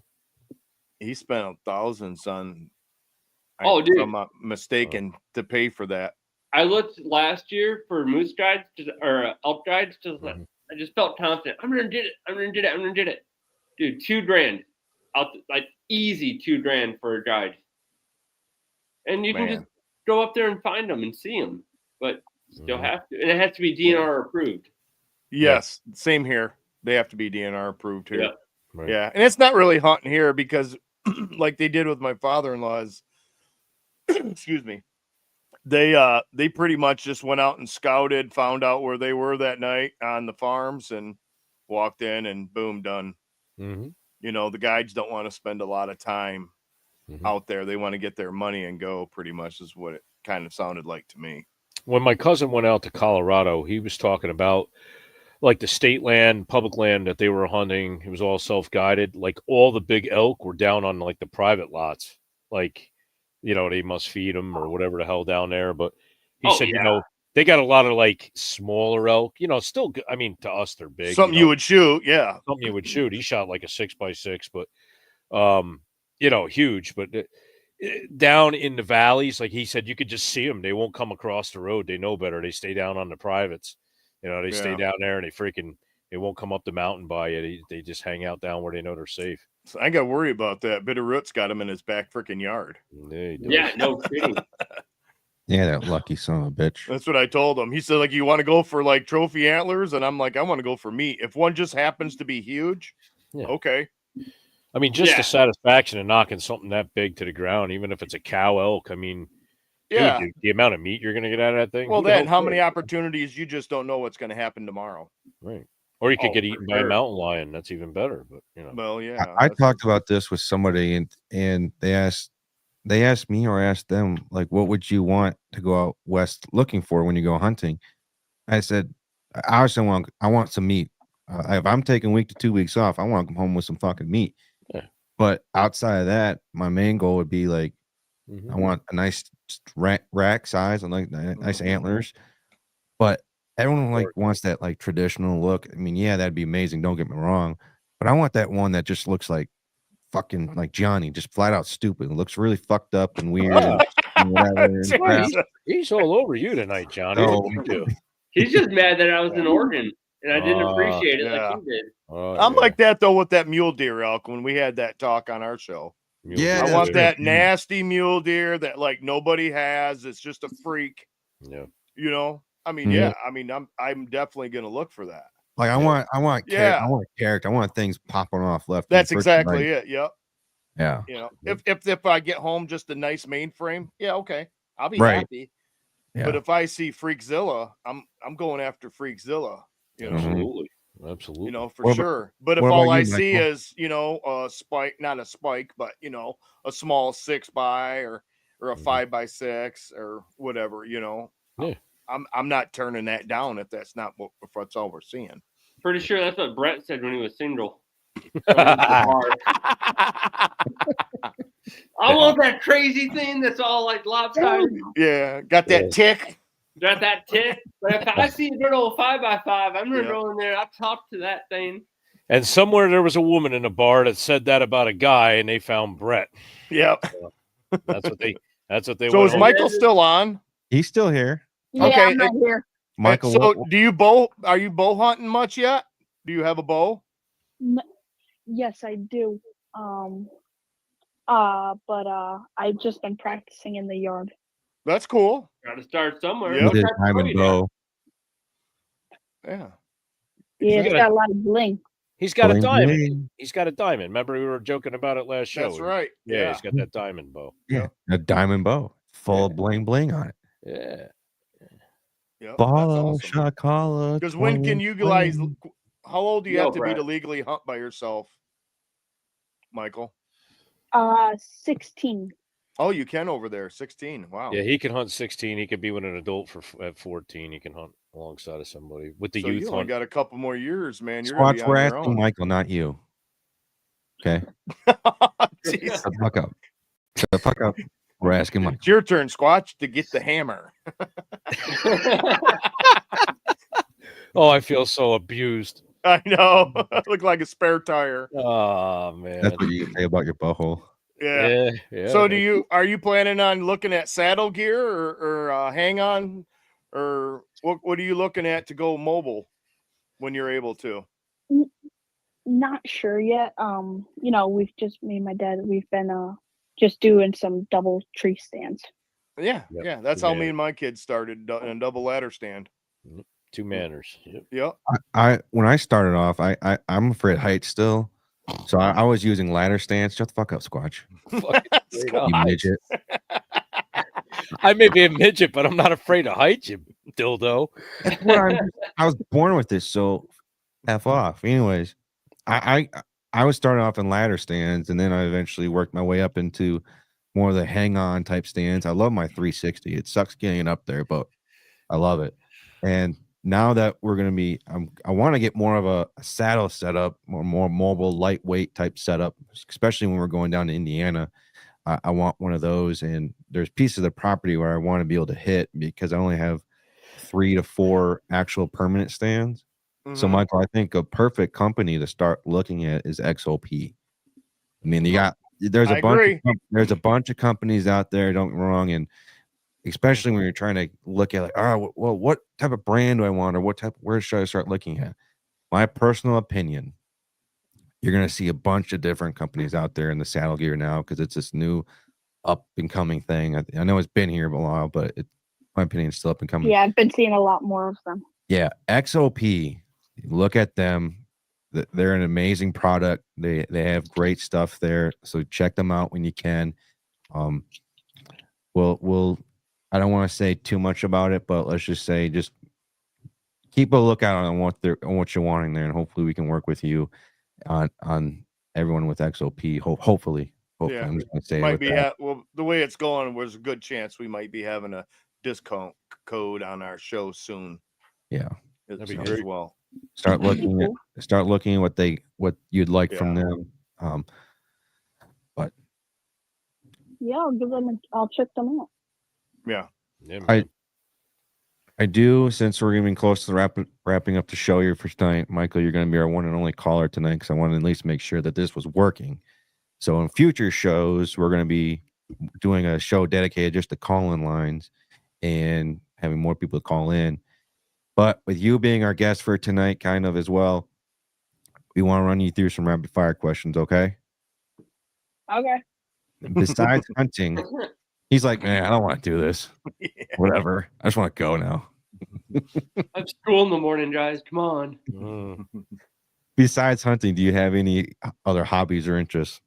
He spent thousands on, Oh, dude. if I'm not mistaken, to pay for that. I looked last year for moose guides or elk guides. Mhm. I just felt confident. I'm gonna get it. Dude, $2,000 like easy $2,000 for a guide. And you can Man. just go up there and find them and see them, but still Mhm. have to, and it has to be DNR approved. Yes, same here. They have to be DNR approved here. Yeah. Right. Yeah, and it's not really hunting here because, like they did with my father-in-law's, excuse me, they pretty much just went out and scouted, found out where they were that night on the farms, and walked in, and boom, done. Mm-hmm. You know, the guides don't want to spend a lot of time Mhm. out there. They want to get their money and go. Pretty much is what it kind of sounded like to me. When my cousin went out to Colorado, he was talking about like the state land, public land that they were hunting. It was all self-guided. Like all the big elk were down on like the private lots. Like, you know, they must feed them or whatever the hell down there. But he Oh, said, yeah. you know, they got a lot of like smaller elk, you know, still good. I mean, to us, they're big. Something you would shoot, yeah. Something you would shoot. He shot like a 6x6, but, you know, huge. But down in the valleys, like he said, you could just see them. They won't come across the road. They know better. They stay down on the privates. You know, they stay Yeah. down there and they They won't come up the mountain by you. They just hang out down where they know they're safe. So I got to worry about that. Bitterroot's got him in his back freaking yard. Yeah, no kidding. Yeah, that lucky son of a bitch. That's what I told him. He said, like, you want to go for like trophy antlers? And I'm like, I want to go for meat. If one just happens to be huge, okay. I mean, just the satisfaction of knocking something that big to the ground, even if it's a cow elk. I mean, dude, the amount of meat you're going to get out of that thing. Well, then how many opportunities you just don't know what's going to happen tomorrow. Right. Or you could get eaten by a mountain lion. That's even better. But well, yeah. I talked about this with somebody, and they asked me or asked them, like, what would you want to go out west looking for when you go hunting? I said, I want some meat. If I'm taking a week to 2 weeks off, I want to come home with some fucking meat. Yeah. But outside of that, my main goal would be like, I want a nice rack size and like nice antlers. But everyone like wants that like traditional look. I mean, yeah, that'd be amazing. Don't get me wrong, but I want that one that just looks like fucking like Johnny, just flat out stupid. It looks really fucked up and weird. And whatever. He's all over you tonight, Johnny. Oh. What did you do? He's just mad that I was in Oregon and I didn't appreciate it like he did. I'm like that though with that mule deer elk when we had that talk on our show. I want that nasty mule deer that like nobody has. It's just a freak. Yeah. You know? I mean, I'm definitely gonna look for that. Like I want character. I want things popping off left. That's exactly it. Yep. Yeah. You know, if I get home just a nice mainframe, okay, I'll be right. happy. Yeah. But if I see Freakzilla, I'm going after Freakzilla. You know, absolutely. You know, for sure. But if all I see is, you know, a spike, not a spike, but you know, a small 6x or a 5x6 or whatever, you know, I'm not turning that down if that's all we're seeing. Pretty sure that's what Brett said when he was single. I want that crazy thing that's all like lopsided. Yeah, got that tick. Got that tick. But if I see a good old 5x5, I'm gonna go in there. I'll talk to that thing. And somewhere there was a woman in a bar that said that about a guy, and they found Brett. Yep. That's what they. So is Michael still on? He's still here. Yeah, okay, I'm not here. Michael. So are you bow hunting much yet? Do you have a bow? Yes, I do. But I've just been practicing in the yard. That's cool. Got to start somewhere. Yep. With his diamond bow. Yeah. Yeah, he's got a lot of bling. He's got a diamond. Bling. He's got a diamond. Remember, we were joking about it last show. That's right. Yeah, he's got that diamond bow. Yeah, a diamond bow, full of bling bling on it. Yeah. Yep, Ball that's awesome. shakala. Because when can you guys? How old do you have to be to legally hunt by yourself, Michael? 16. Oh, you can over there. 16. Wow. Yeah, he can hunt 16. He could be with an adult at 14. He can hunt alongside of somebody with the youth you only hunt. got a couple more years, man. You're Squats, gonna be we're on your asking own. Michael, not you. Okay. Jeez. Shut the fuck up. Shut the fuck up. We're asking Michael. It's your turn, Squatch, to get the hammer. Oh, I feel so abused. I know. I look like a spare tire. Oh man. That's what you say about your butthole. Yeah. Yeah. So are you planning on looking at saddle gear or hang on, or what are you looking at to go mobile when you're able to? Not sure yet. You know, me and my dad, we've been just doing some double tree stands. Yeah. Yep. Yeah. That's how me and my kids started in a double ladder stand. 2 manners. Yep. When I started off, I'm afraid of heights still. So I was using ladder stands. Shut the fuck up, Squatch. You midget. I may be a midget, but I'm not afraid of heights, you dildo. I was born with this, so F off. Anyways, I was starting off in ladder stands, and then I eventually worked my way up into more of the hang-on type stands. I love my 360. It sucks getting up there, but I love it. And now that we're going to be, I want to get more of a saddle setup, more mobile, lightweight type setup, especially when we're going down to Indiana. I want one of those, and there's pieces of the property where I want to be able to hit because I only have 3 to 4 actual permanent stands. Mm-hmm. So, Michael, I think a perfect company to start looking at is XOP. I mean, there's a bunch of companies out there. Don't get me wrong, and especially when you're trying to look at like, well, what type of brand do I want, or where should I start looking at? my personal opinion, you're going to see a bunch of different companies out there in the saddle gear now because it's this new up and coming thing. I know it's been here for a while, but my opinion is still up and coming. Yeah, I've been seeing a lot more of them. Yeah, XOP. Look at them. They're an amazing product. They have great stuff there. So check them out when you can. We'll I don't want to say too much about it, but let's just say just keep a lookout on what you're wanting there, and hopefully we can work with you on everyone with XOP. Hopefully. Yeah, I'm just gonna say might be well, the way it's going, there's a good chance we might be having a discount code on our show soon. Yeah, that'd be as great. well. Start looking at what you'd like from them. But yeah, I'll check them out. Yeah. I do, since we're getting close to wrapping up the show here for tonight, Michael, you're going to be our one and only caller tonight because I want to at least make sure that this was working. So in future shows, we're going to be doing a show dedicated just to call-in lines and having more people call in. But with you being our guest for tonight, kind of as well, we want to run you through some rapid fire questions, okay? Okay. Besides hunting, he's like, man, I don't want to do this. Yeah. Whatever. I just want to go now. I have school in the morning, guys. Come on. Besides hunting, do you have any other hobbies or interests?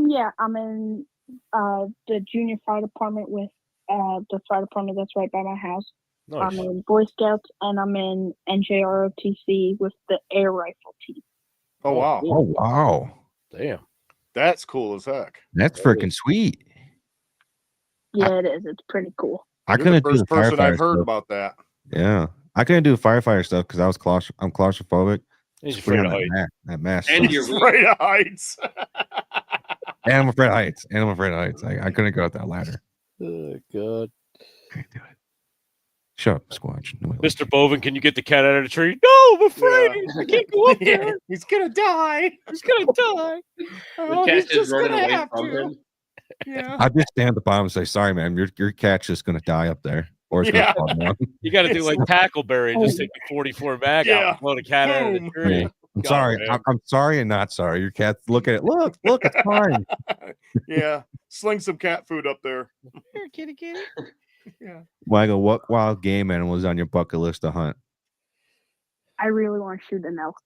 Yeah, I'm in the junior fire department with the fire department that's right by my house. Nice. I'm in Boy Scouts, and I'm in NJROTC with the air rifle team. Oh, wow. Oh, wow. Damn. That's cool as heck. That's freaking sweet. Yeah, it is. It's pretty cool. You're the first person I've heard about that. Yeah. I couldn't do firefighter stuff because I'm claustrophobic. He's afraid of heights. That mask. And you're afraid of heights. And I'm afraid of heights. I couldn't go up that ladder. Oh, God. Can't do it. Shut up, Squatch. Mr. Bovin, can you get the cat out of the tree? No, I'm afraid. I can't go up there. He's going to die. He's going to die. The cat's just running away from him. Yeah. I just stand at the bottom and say, sorry, man, your cat's just going to die up there. Or it's going to fall down. You got to do like Tackleberry and just take the 44 mag out and blow the cat out of the tree. Yeah. I'm sorry. I'm sorry and not sorry. Your cat's look at it. Look, it's fine. Yeah. Sling some cat food up there. Here, kitty. Yeah. Michael, what wild game animal is on your bucket list to hunt? I really want to shoot an elk.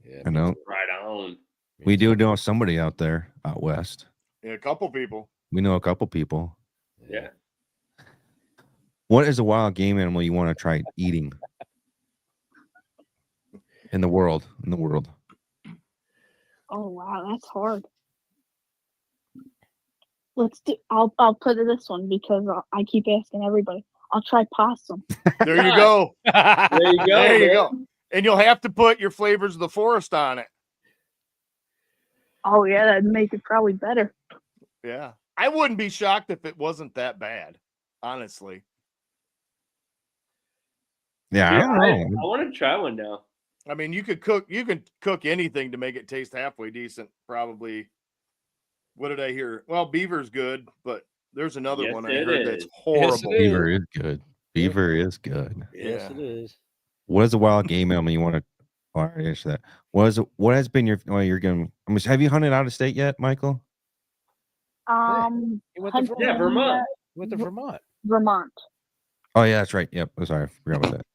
Yeah, I know. Right on. We do know somebody out there out west. Yeah, a couple people. We know a couple people. Yeah. What is a wild game animal you want to try eating in the world? Oh wow, that's hard. Let's do. I'll put it this one because I keep asking everybody. I'll try possum. There you go. There you go. There you go. And you'll have to put your flavors of the forest on it. Oh yeah, that'd make it probably better. Yeah. I wouldn't be shocked if it wasn't that bad, honestly. Yeah, I don't know. I want to try one now. I mean, you can cook anything to make it taste halfway decent, probably. What did I hear? Well, beaver's good, but there's another one I heard that's horrible. Beaver is good. Beaver is good. Yes, it is. What is a wild game animal you want to? Oh, I already answered that. What has been your? Well, you're going. Have you hunted out of state yet, Michael? He went to Vermont. Yeah, Vermont. Went to Vermont. Vermont. Oh yeah, that's right. Yep. I'm sorry, I forgot about that.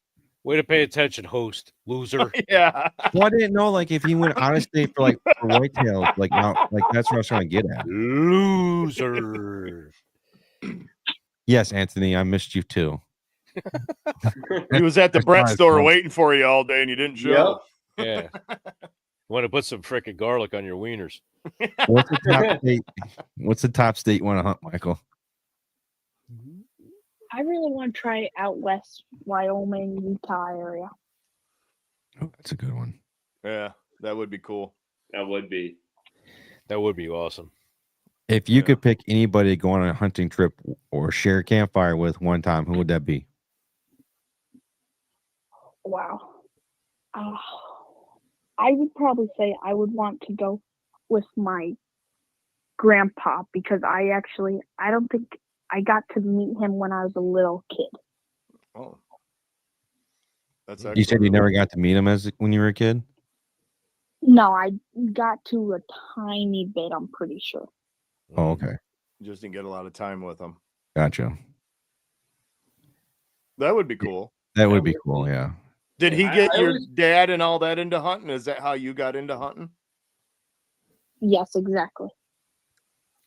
Way to pay attention, host, loser. Yeah. Well, I didn't know if he went out of state for whitetail, now, that's what I was trying to get at. Loser. Yes, Anthony, I missed you too. He was at the Brett store waiting for you all day and you didn't show. Yep. Yeah. Want to put some frickin' garlic on your wieners. What's the top state you want to hunt, Michael? I really want to try out west, Wyoming, Utah area. Oh, that's a good one. Yeah, that would be cool. That would be awesome. If you could pick anybody to go on a hunting trip or share a campfire with one time, who would that be? Wow. I would probably say I would want to go with my grandpa because I don't think I got to meet him when I was a little kid. Oh. That's You said you never got to meet him when you were a kid? No, I got to a tiny bit, I'm pretty sure. Oh, okay. Just didn't get a lot of time with him. Gotcha. That would be cool. That would be cool, yeah. Did he get your dad and all that into hunting? Is that how you got into hunting? Yes, exactly.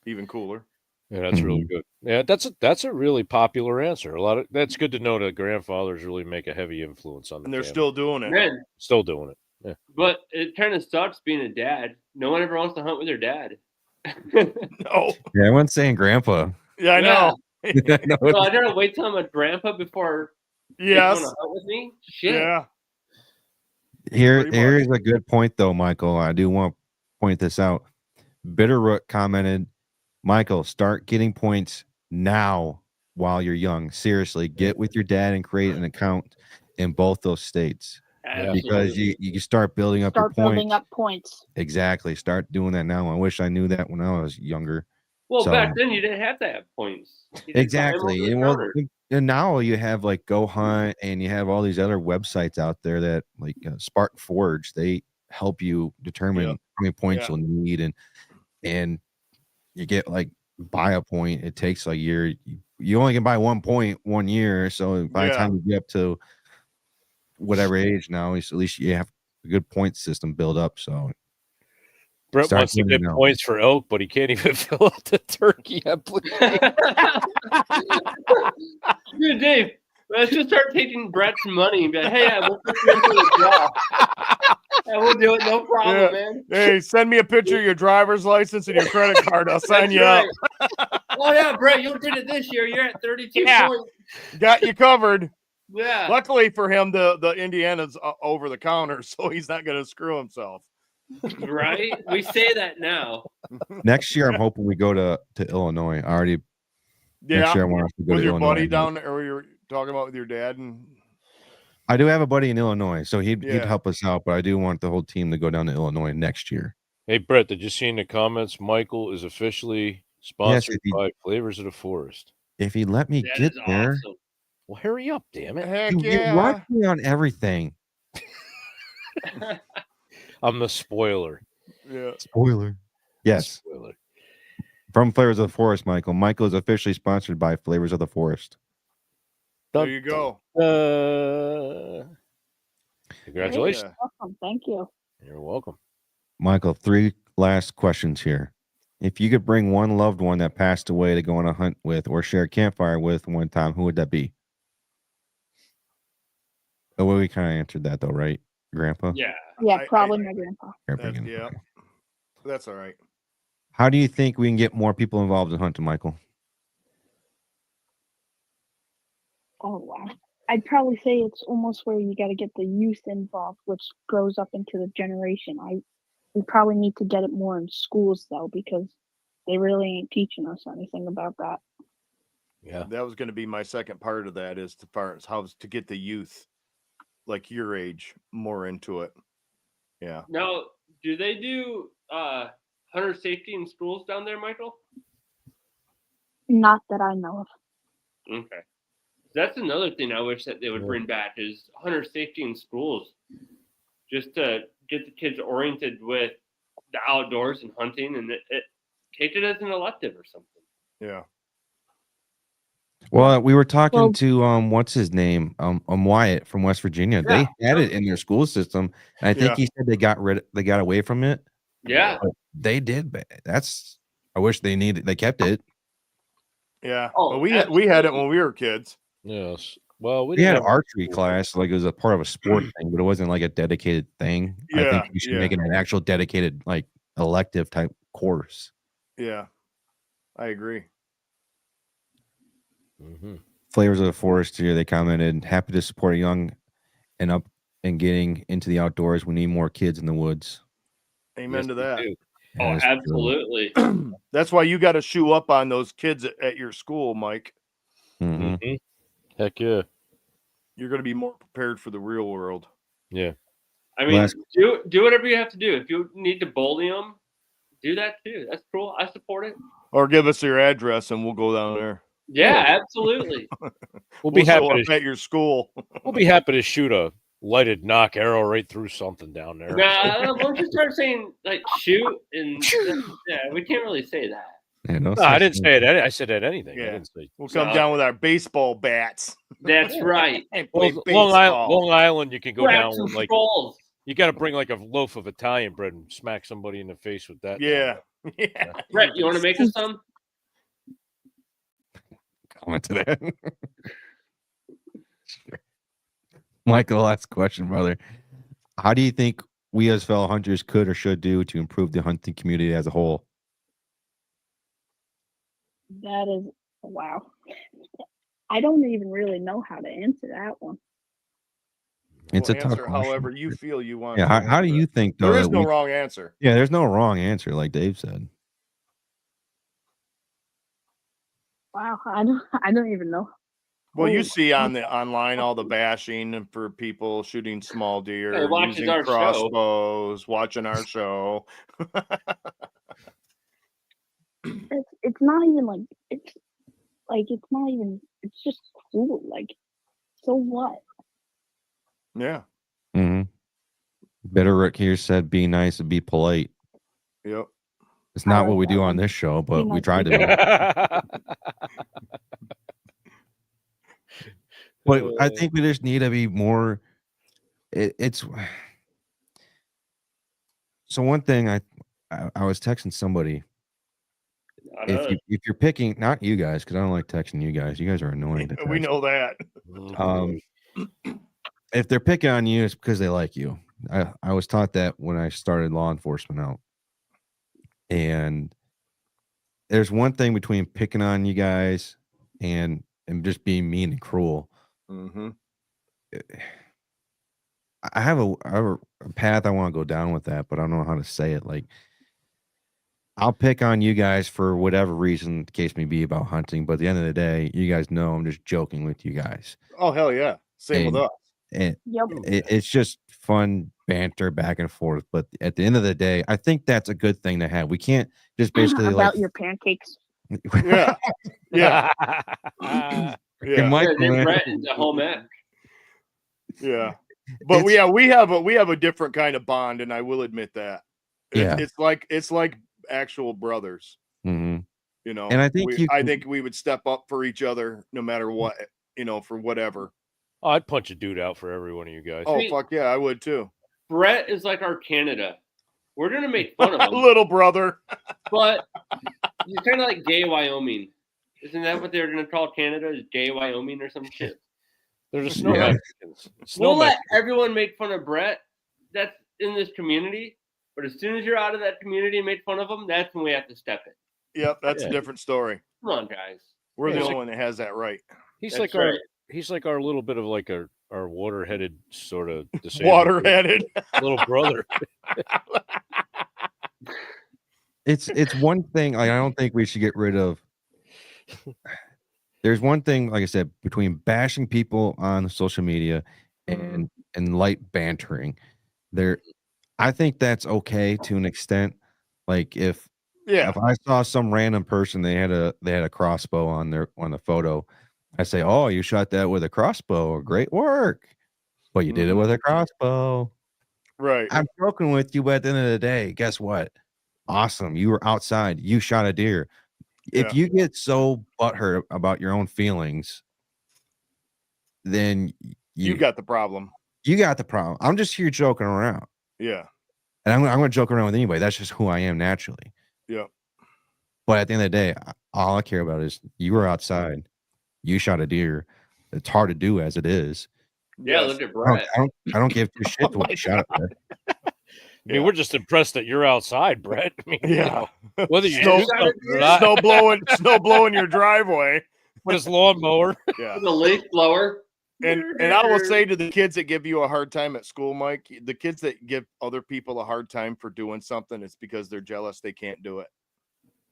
Even cooler. Yeah, that's really good. Yeah, that's a really popular answer. That's good to know that grandfathers really make a heavy influence on the And they're family. still doing it. Man, Still doing it. Yeah. but it kind of sucks being a dad. No one ever wants to hunt with their dad. No. Yeah, everyone's saying grandpa. Yeah, I know. No, So I gotta wait till I'm a grandpa before they Yes. want to hunt with me. Shit. Yeah. Here's a good point, though, Michael. I do want to point this out. Bitterroot commented, Michael, start getting points now while you're young. Seriously, get with your dad and create an account in both those states. Because you can start building up your points. Exactly. Start doing that now. I wish I knew that when I was younger. Well, So- back then you didn't have to have points. You just buy them Exactly. over the And well, counter. and now you have like Go Hunt, and you have all these other websites out there that like Spartan Forge. They help you determine how many points you'll need, and you get like buy a point. It takes a year. You only can buy 1 point 1 year. So by the time you get up to whatever age now, at least you have a good point system built up. So Brett wants to get points for elk, but he can't even fill out the turkey application. Dude, Dave, let's just start taking Brett's money and be like, hey, we'll put you into the draw. And we'll do it, no problem, man. Hey, send me a picture of your driver's license and your credit card. I'll sign you up. Oh, yeah, Brett, you did it this year. You're at 32 points. Got you covered. Yeah. Luckily for him, the Indiana's over the counter, so he's not going to screw himself. Right? We say that now. next year, I'm hoping we go to Illinois. Next year I want us to go with to your Illinois. buddy down there, or you're talking about with your dad and. I do have a buddy in Illinois, so he'd help us out. But I do want the whole team to go down to Illinois next year. Hey, Brett, did you see in the comments? Michael is officially sponsored by Flavors of the Forest. If he'd let me get there, awesome. Well, hurry up, damn it! Heck you rush me on everything. I'm the spoiler. Yeah. Spoiler. Yes. Spoiler. From Flavors of the Forest, Michael. Michael is officially sponsored by Flavors of the Forest. There you go. Congratulations. Hey, awesome. Thank you. You're welcome. Michael, 3 last questions here. If you could bring one loved one that passed away to go on a hunt with or share a campfire with one time, who would that be? Oh, well, we kind of answered that though, right, Grandpa? Yeah. Yeah, probably my grandpa. Yeah. That's all right. How do you think we can get more people involved in hunting, Michael? Oh, wow. I'd probably say it's almost where you got to get the youth involved, which grows up into the generation. We probably need to get it more in schools, though, because they really ain't teaching us anything about that. Yeah. That was going to be my second part of that, is how to get the youth like your age more into it. Yeah. Now, do they do hunter safety in schools down there, Michael? Not that I know of. Okay. That's another thing I wish that they would bring back is hunter safety in schools, just to get the kids oriented with the outdoors and hunting, and take it as an elective or something. Yeah. Well, we were talking to what's his name? Wyatt from West Virginia. Yeah. They had it in their school system, and I think he said they got away from it. Yeah. But they did. I wish they kept it. Yeah. Oh, well, we had it when we were kids. Yes. Well, we had an archery class, like it was a part of a sport thing, but it wasn't like a dedicated thing. I think you should make it an actual dedicated, like elective type course. Yeah, I agree. Mm-hmm. Flavors of the Forest here, they commented, happy to support young and up and getting into the outdoors. We need more kids in the woods. Amen to that. Oh, absolutely. That's why you got to shoe up on those kids at your school, Mike. Mm-hmm. Mm-hmm. Heck yeah. You're going to be more prepared for the real world. Yeah. I mean, do whatever you have to do. If you need to bully them, do that too. That's cool. I support it. Or give us your address and we'll go down there. Yeah, absolutely. We'll be happy at your school. We'll be happy to shoot a lighted knock arrow right through something down there. Nah, once you start saying like shoot and yeah, we can't really say that. Yeah, No, I didn't say it. I said at anything. I Yeah. didn't say. We'll come down with our baseball bats. That's right. And play Well, baseball. Long Island, you can go Crack down some with like skulls. you got to bring like a loaf of Italian bread and smack somebody in the face with that. Yeah. Yeah. Brett, you want to make us some? Comment to that. Michael, last question, brother. How do you think we as fellow hunters could or should do to improve the hunting community as a whole? That is wow. I don't even really know how to answer that one. It's We'll a tough answer question. however you feel you want. Yeah, how do you think though? There is that no we- wrong answer. Yeah, there's no wrong answer, like Dave said. Wow, I don't even know. Well, you Oh. see on the online all the bashing for people shooting small deer, Hey, watches using our show. crossbows, watching our show. It's not even like it's not even, it's just cool. Like, so what? Yeah. Mm-hmm. Better Rick here said, "Be nice and be polite." Yep. It's not I what like we that do one. on this show, but Be we nice, try be to. But I think we just need to be more. It's so one thing I was texting somebody. If you're picking, not you guys, because I don't like texting you guys. You guys are annoying to text. We know that. If they're picking on you, it's because they like you. I was taught that when I started law enforcement out. And there's one thing between picking on you guys and just being mean and cruel. Mm-hmm. I have a path I want to go down with that, but I don't know how to say it. Like, I'll pick on you guys for whatever reason the case may be about hunting, but at the end of the day, you guys know I'm just joking with you guys. Oh, hell yeah. Same with us. And Yep. it's just fun banter back and forth. But at the end of the day, I think that's a good thing to have. We can't just basically About your pancakes. Yeah. Yeah. And Yeah. Mike, Yeah, Brett is a home ec. Yeah. But we have a different kind of bond, and I will admit that. Yeah. It's like actual brothers. Mhm. You know, And I think I think we would step up for each other no matter what, for whatever. Oh, I'd punch a dude out for every one of you guys. Oh, fuck yeah, I would too. Brett is like our Canada. We're gonna make fun of him, Little brother. but he's kind of like gay Wyoming. Isn't that what they're gonna call Canada? Is gay Wyoming or some shit? They're just snow Yeah. Mexicans. Snow We'll let Mexicans. everyone make fun of Brett. That's in this community. But as soon as you're out of that community and make fun of them, that's when we have to step in. Yep, that's Yeah. a different story. Come on, guys. We're the Yeah. only one that has that right. He's That's like right. he's like our little bit of like our water-headed sort of disabled Water-headed. little brother. it's one thing I don't think we should get rid of. There's one thing, like I said, between bashing people on social media and light bantering. I think that's okay to an extent. Like if I saw some random person, they had a crossbow on the photo, I say, "Oh, you shot that with a crossbow. Great work." But you did it with a crossbow. Right. I'm joking with you, but at the end of the day, guess what? Awesome. You were outside. You shot a deer. If you get so butthurt about your own feelings, then You got the problem. You got the problem. I'm just here joking around. Yeah. And I'm going to joke around with anybody. That's just who I am naturally. Yeah. But at the end of the day, all I care about is you were outside. You shot a deer. It's hard to do as it is. Yeah, look at Brett. I don't give two shits what you shot it. I mean, we're just impressed that you're outside, Brett. I mean, Yeah. whether you Snow- do something or not, snow blowing your driveway. with his lawnmower. Yeah. The leaf blower. And I will say to the kids that give you a hard time at school, Mike, the kids that give other people a hard time for doing something, it's because they're jealous they can't do it.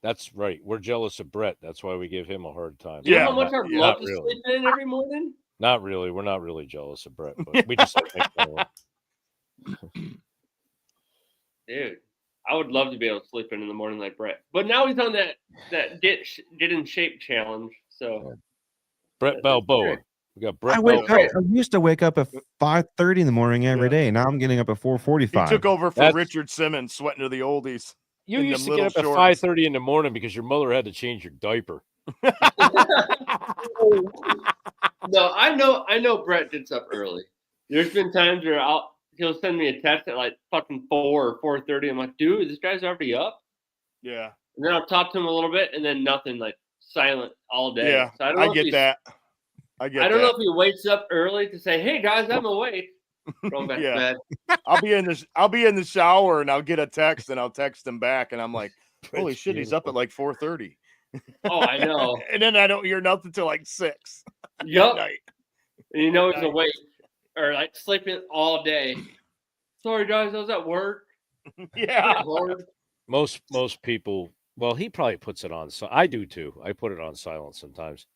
That's right. We're jealous of Brett. That's why we give him a hard time. You know how much I'd love Not to really. sleep in every morning? Not really. We're not really jealous of Brett, but we just like make fun of him. Dude, I would love to be able to sleep in the morning like Brett. But now he's on that get in shape challenge. So Brett Balboa. We got Brett. I used to wake up at 5:30 in the morning every day. Now I'm getting up at 4:45. He took over for Richard Simmons, sweating to the oldies. You used to get up at 5:30 in the morning because your mother had to change your diaper. No, I know Brett gets up early. There's been times where he'll send me a text at like fucking 4 or 4:30. I'm like, dude, this guy's already up. Yeah. And then I'll talk to him a little bit, and then nothing, like silent all day. Yeah, so I get that. I don't know if he wakes up early to say, "Hey guys, I'm awake." Going back to bed. I'll be in the shower and I'll get a text and I'll text him back and I'm like, "Holy shit, he's up at like 4:30." Oh, I know. And then I don't hear nothing till like 6. Yep. And you know he's awake or like sleeping all day. Sorry guys, I was at work. Yeah. Most people. Well, he probably puts it on. So I do too. I put it on silent sometimes.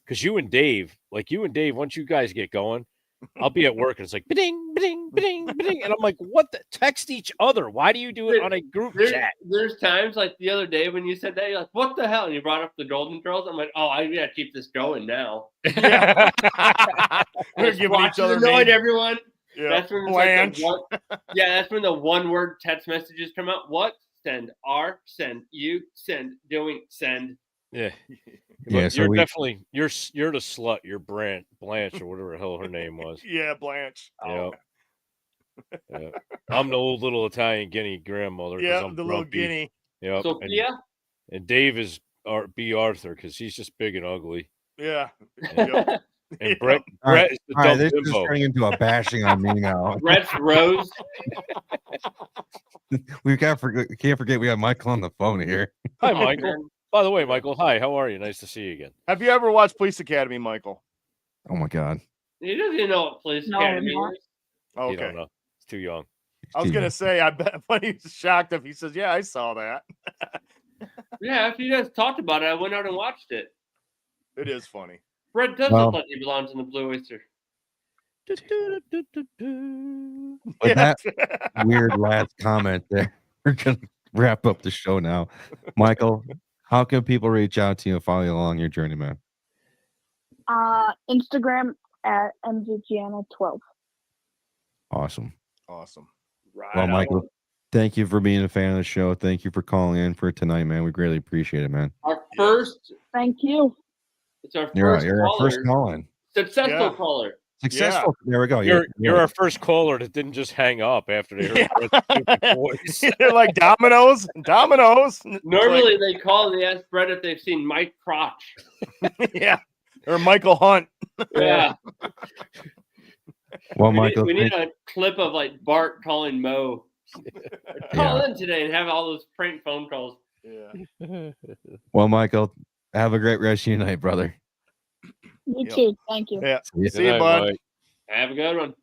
Because you and Dave, once you guys get going, I'll be at work and it's like, ba-ding, ba-ding, ba-ding, ba-ding. And I'm like, what the? Text each other. Why do you do it on a group chat? There's times like the other day when you said that, you're like, what the hell? And you brought up the Golden Girls. I'm like, oh, I got to keep this going now. Yeah. We're giving each other annoyed everyone. Yeah. That's when Blanche. that's when the one-word text messages come out. What? Send, are, send, you, send, doing, send. Yeah. Yeah, you're definitely you're the slut. You're Blanche or whatever the hell her name was. Yeah, Blanche. Yeah. Yeah. I'm the old little Italian guinea grandmother. Yeah, I'm the grumpy. little guinea. Yeah. Sophia. And Dave is B. Arthur because he's just big and ugly. Yeah. And Brett is the dumb this bimbo. is turning into a bashing on me now. Brett's Rose. We can't forget we have Michael on the phone here. Hi, Michael. By the way, Michael, hi. How are you? Nice to see you again. Have you ever watched Police Academy, Michael? Oh my God. He doesn't even know what Police Academy is. Okay. You don't know. It's too young. I was gonna say, I bet when he's shocked if he says, "Yeah, I saw that." Yeah, after you guys talked about it, I went out and watched it. It is funny. Brett does look like he belongs in the Blue Oyster. With that weird last comment there, we're gonna wrap up the show now. Michael, how can people reach out to you and follow you along your journey, man? Instagram at mjgianna12. Awesome. Right. Well, Michael, thank you for being a fan of the show. Thank you for calling in for tonight, man. We greatly appreciate it, man. Our first. Thank you. It's our first You're our first call-in. Successful caller. Successful. Yeah. There we go. You're our first caller that didn't just hang up after they heard Brett's voice. They're like dominoes. Normally they call and they ask Brett if they've seen Mike Crotch. Yeah. Or Michael Hunt. Yeah. Well, Michael, we need a clip of like Bart calling Mo. Call in today and have all those prank phone calls. Yeah. Well, Michael, have a great rest of your night, brother. You too. Thank you. Yeah. See you, bud. Mike. Have a good one.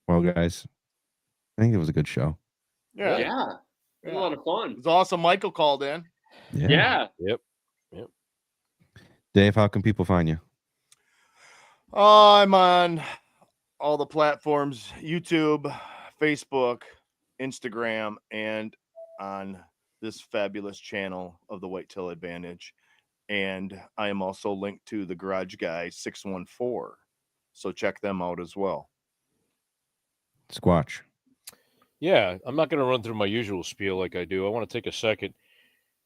Well, guys, I think it was a good show. Yeah. It was a lot of fun. It's awesome. Michael called in. Yeah. Yep. Dave, how can people find you? I'm on all the platforms: YouTube, Facebook, Instagram, and on this fabulous channel of the Whitetail Advantage. And I am also linked to the Garage Guy 614. So check them out as well. Squatch. Yeah, I'm not going to run through my usual spiel like I do. I want to take a second.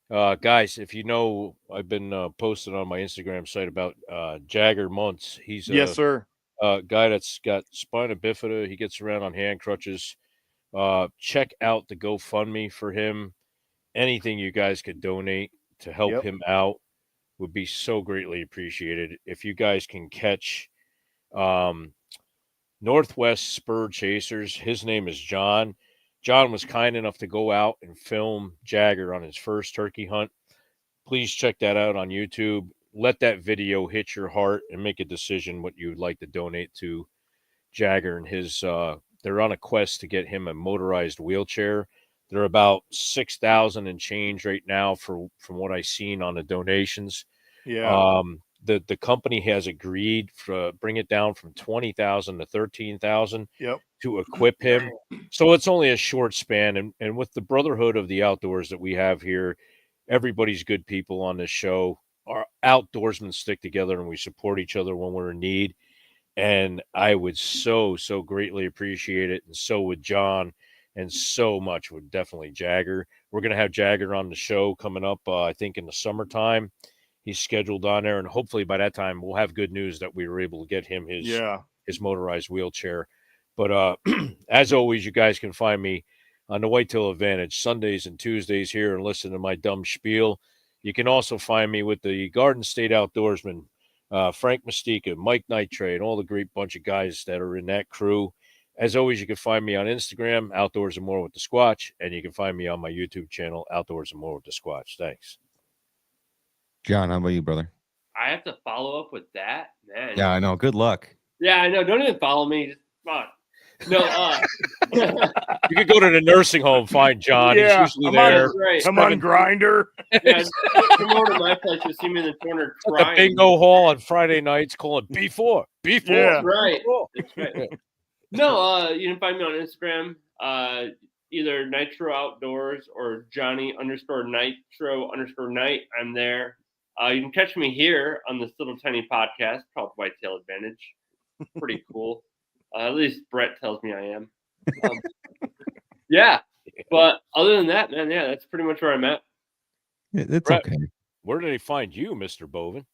Guys, if you know, I've been posting on my Instagram site about Jagger Muntz. He's yes, sir. A guy that's got spina bifida. He gets around on hand crutches. Check out the GoFundMe for him. Anything you guys could donate to help him out would be so greatly appreciated. If you guys can catch Northwest Spur Chasers, his name is John. John was kind enough to go out and film Jagger on his first turkey hunt. Please check that out on YouTube. Let that video hit your heart and make a decision what you would like to donate to Jagger and his. They're on a quest to get him a motorized wheelchair. They're about 6,000 and change right now from what I've seen on the donations. Yeah. The company has agreed to bring it down from 20,000 to 13,000 to equip him. So it's only a short span. And with the brotherhood of the outdoors that we have here, everybody's good people on this show. outdoorsmen stick together and we support each other when we're in need. And I would so greatly appreciate it. And so would John, and so much would definitely Jagger. We're going to have Jagger on the show coming up, I think, in the summertime. He's scheduled on there, and hopefully by that time we'll have good news that we were able to get him his motorized wheelchair. But as always, you guys can find me on the Whitetail Advantage Sundays and Tuesdays here and listen to my dumb spiel. You can also find me with the Garden State Outdoorsman, Frank Mystica, Mike Nitre, and all the great bunch of guys that are in that crew. As always, you can find me on Instagram, Outdoors and More with the Squatch, and you can find me on my YouTube channel, Outdoors and More with the Squatch. Thanks. John, how about you, brother? I have to follow up with that, man. Yeah, I know. Good luck. Yeah, I know. Don't even follow me. Just fuck. No, you could go to the nursing home, find John. Yeah, he's usually there. Come on, Grinder. Yeah, come over to my place. You'll see me in the corner At crying. the bingo hall on Friday nights, calling B4. B4. Yeah. Right. That's right. No, you can find me on Instagram, either Nitro Outdoors or Johnny_Nitro_Night. I'm there. You can catch me here on this little tiny podcast called Whitetail Advantage. Pretty cool. At least Brett tells me I am. Yeah. But other than that, man, yeah, that's pretty much where I'm at. It's Brett, okay. Where did they find you, Mr. Bovin?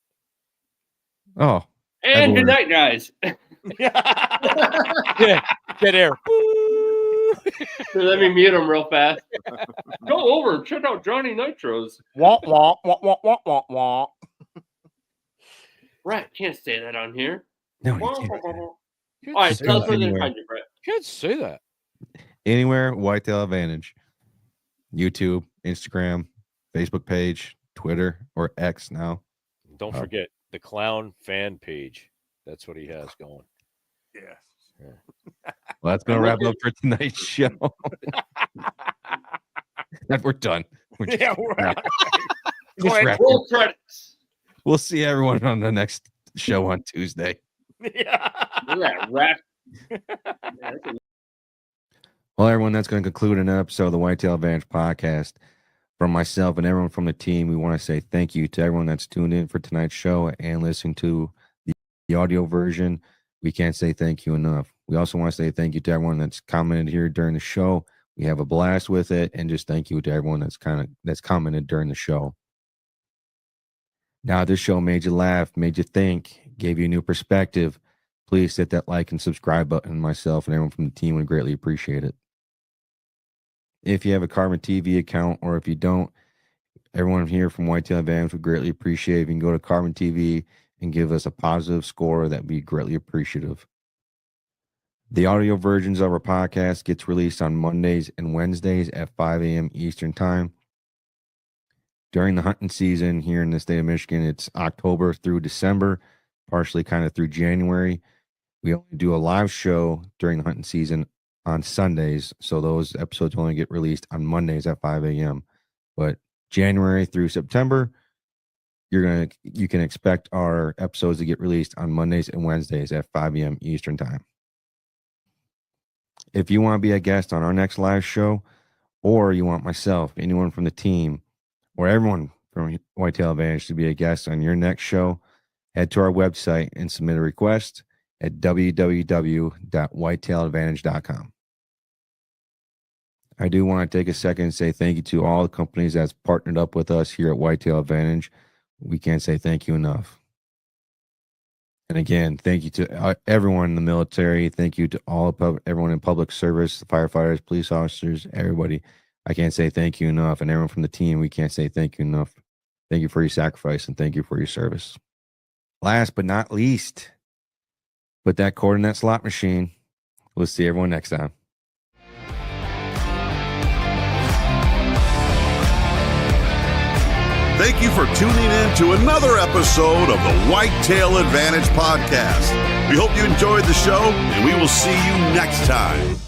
Oh. And good night, guys. Yeah, get there. So let me mute him real fast. Go over and check out Johnny Nitro's. Wah, wah, wah, wah, wah, wah, wah. Brett, can't say that on here. No, you can't. All right, tell us where they find you, Brett. Can't say that. Anywhere, Whitetail Advantage. YouTube, Instagram, Facebook page, Twitter, or X now. Don't forget the clown fan page. That's what he has going. Yeah. Well, that's going to wrap up for tonight's show. We're done. Yeah, we're Just wrap Roll it. credits. We'll see everyone on the next show on Tuesday. Yeah. Look at that rap. Well, everyone, that's going to conclude an episode of the Whitetail Advantage podcast. From myself and everyone from the team, we want to say thank you to everyone that's tuned in for tonight's show and listening to the audio version. We can't say thank you enough. We also want to say thank you to everyone that's commented here during the show. We have a blast with it, and just thank you to everyone that's commented during the show. Now, this show made you laugh, made you think, gave you a new perspective. Please hit that like and subscribe button. Myself and everyone from the team would greatly appreciate it. If you have a Carbon TV account, or if you don't, everyone here from Whitetail Advantage would greatly appreciate if you can go to Carbon TV and give us a positive score. That'd be greatly appreciative. The audio versions of our podcast gets released on Mondays and Wednesdays at 5 a.m. Eastern Time. During the hunting season here in the state of Michigan, it's October through December, partially kind of through January. We only do a live show during the hunting season on Sundays, so those episodes only get released on Mondays at 5 a.m. But January through September, you can expect our episodes to get released on Mondays and Wednesdays at 5 a.m. Eastern Time. If you want to be a guest on our next live show, or you want myself, anyone from the team, or everyone from Whitetail Advantage to be a guest on your next show, head to our website and submit a request at www.whitetailadvantage.com. I do want to take a second and say thank you to all the companies that's partnered up with us here at Whitetail Advantage. We can't say thank you enough. And again, thank you to everyone in the military. Thank you to everyone in public service, the firefighters, police officers, everybody. I can't say thank you enough. And everyone from the team, we can't say thank you enough. Thank you for your sacrifice, and thank you for your service. Last but not least, put that cord in that slot machine. We'll see everyone next time. Thank you for tuning in to another episode of the Whitetail Advantage Podcast. We hope you enjoyed the show, and we will see you next time.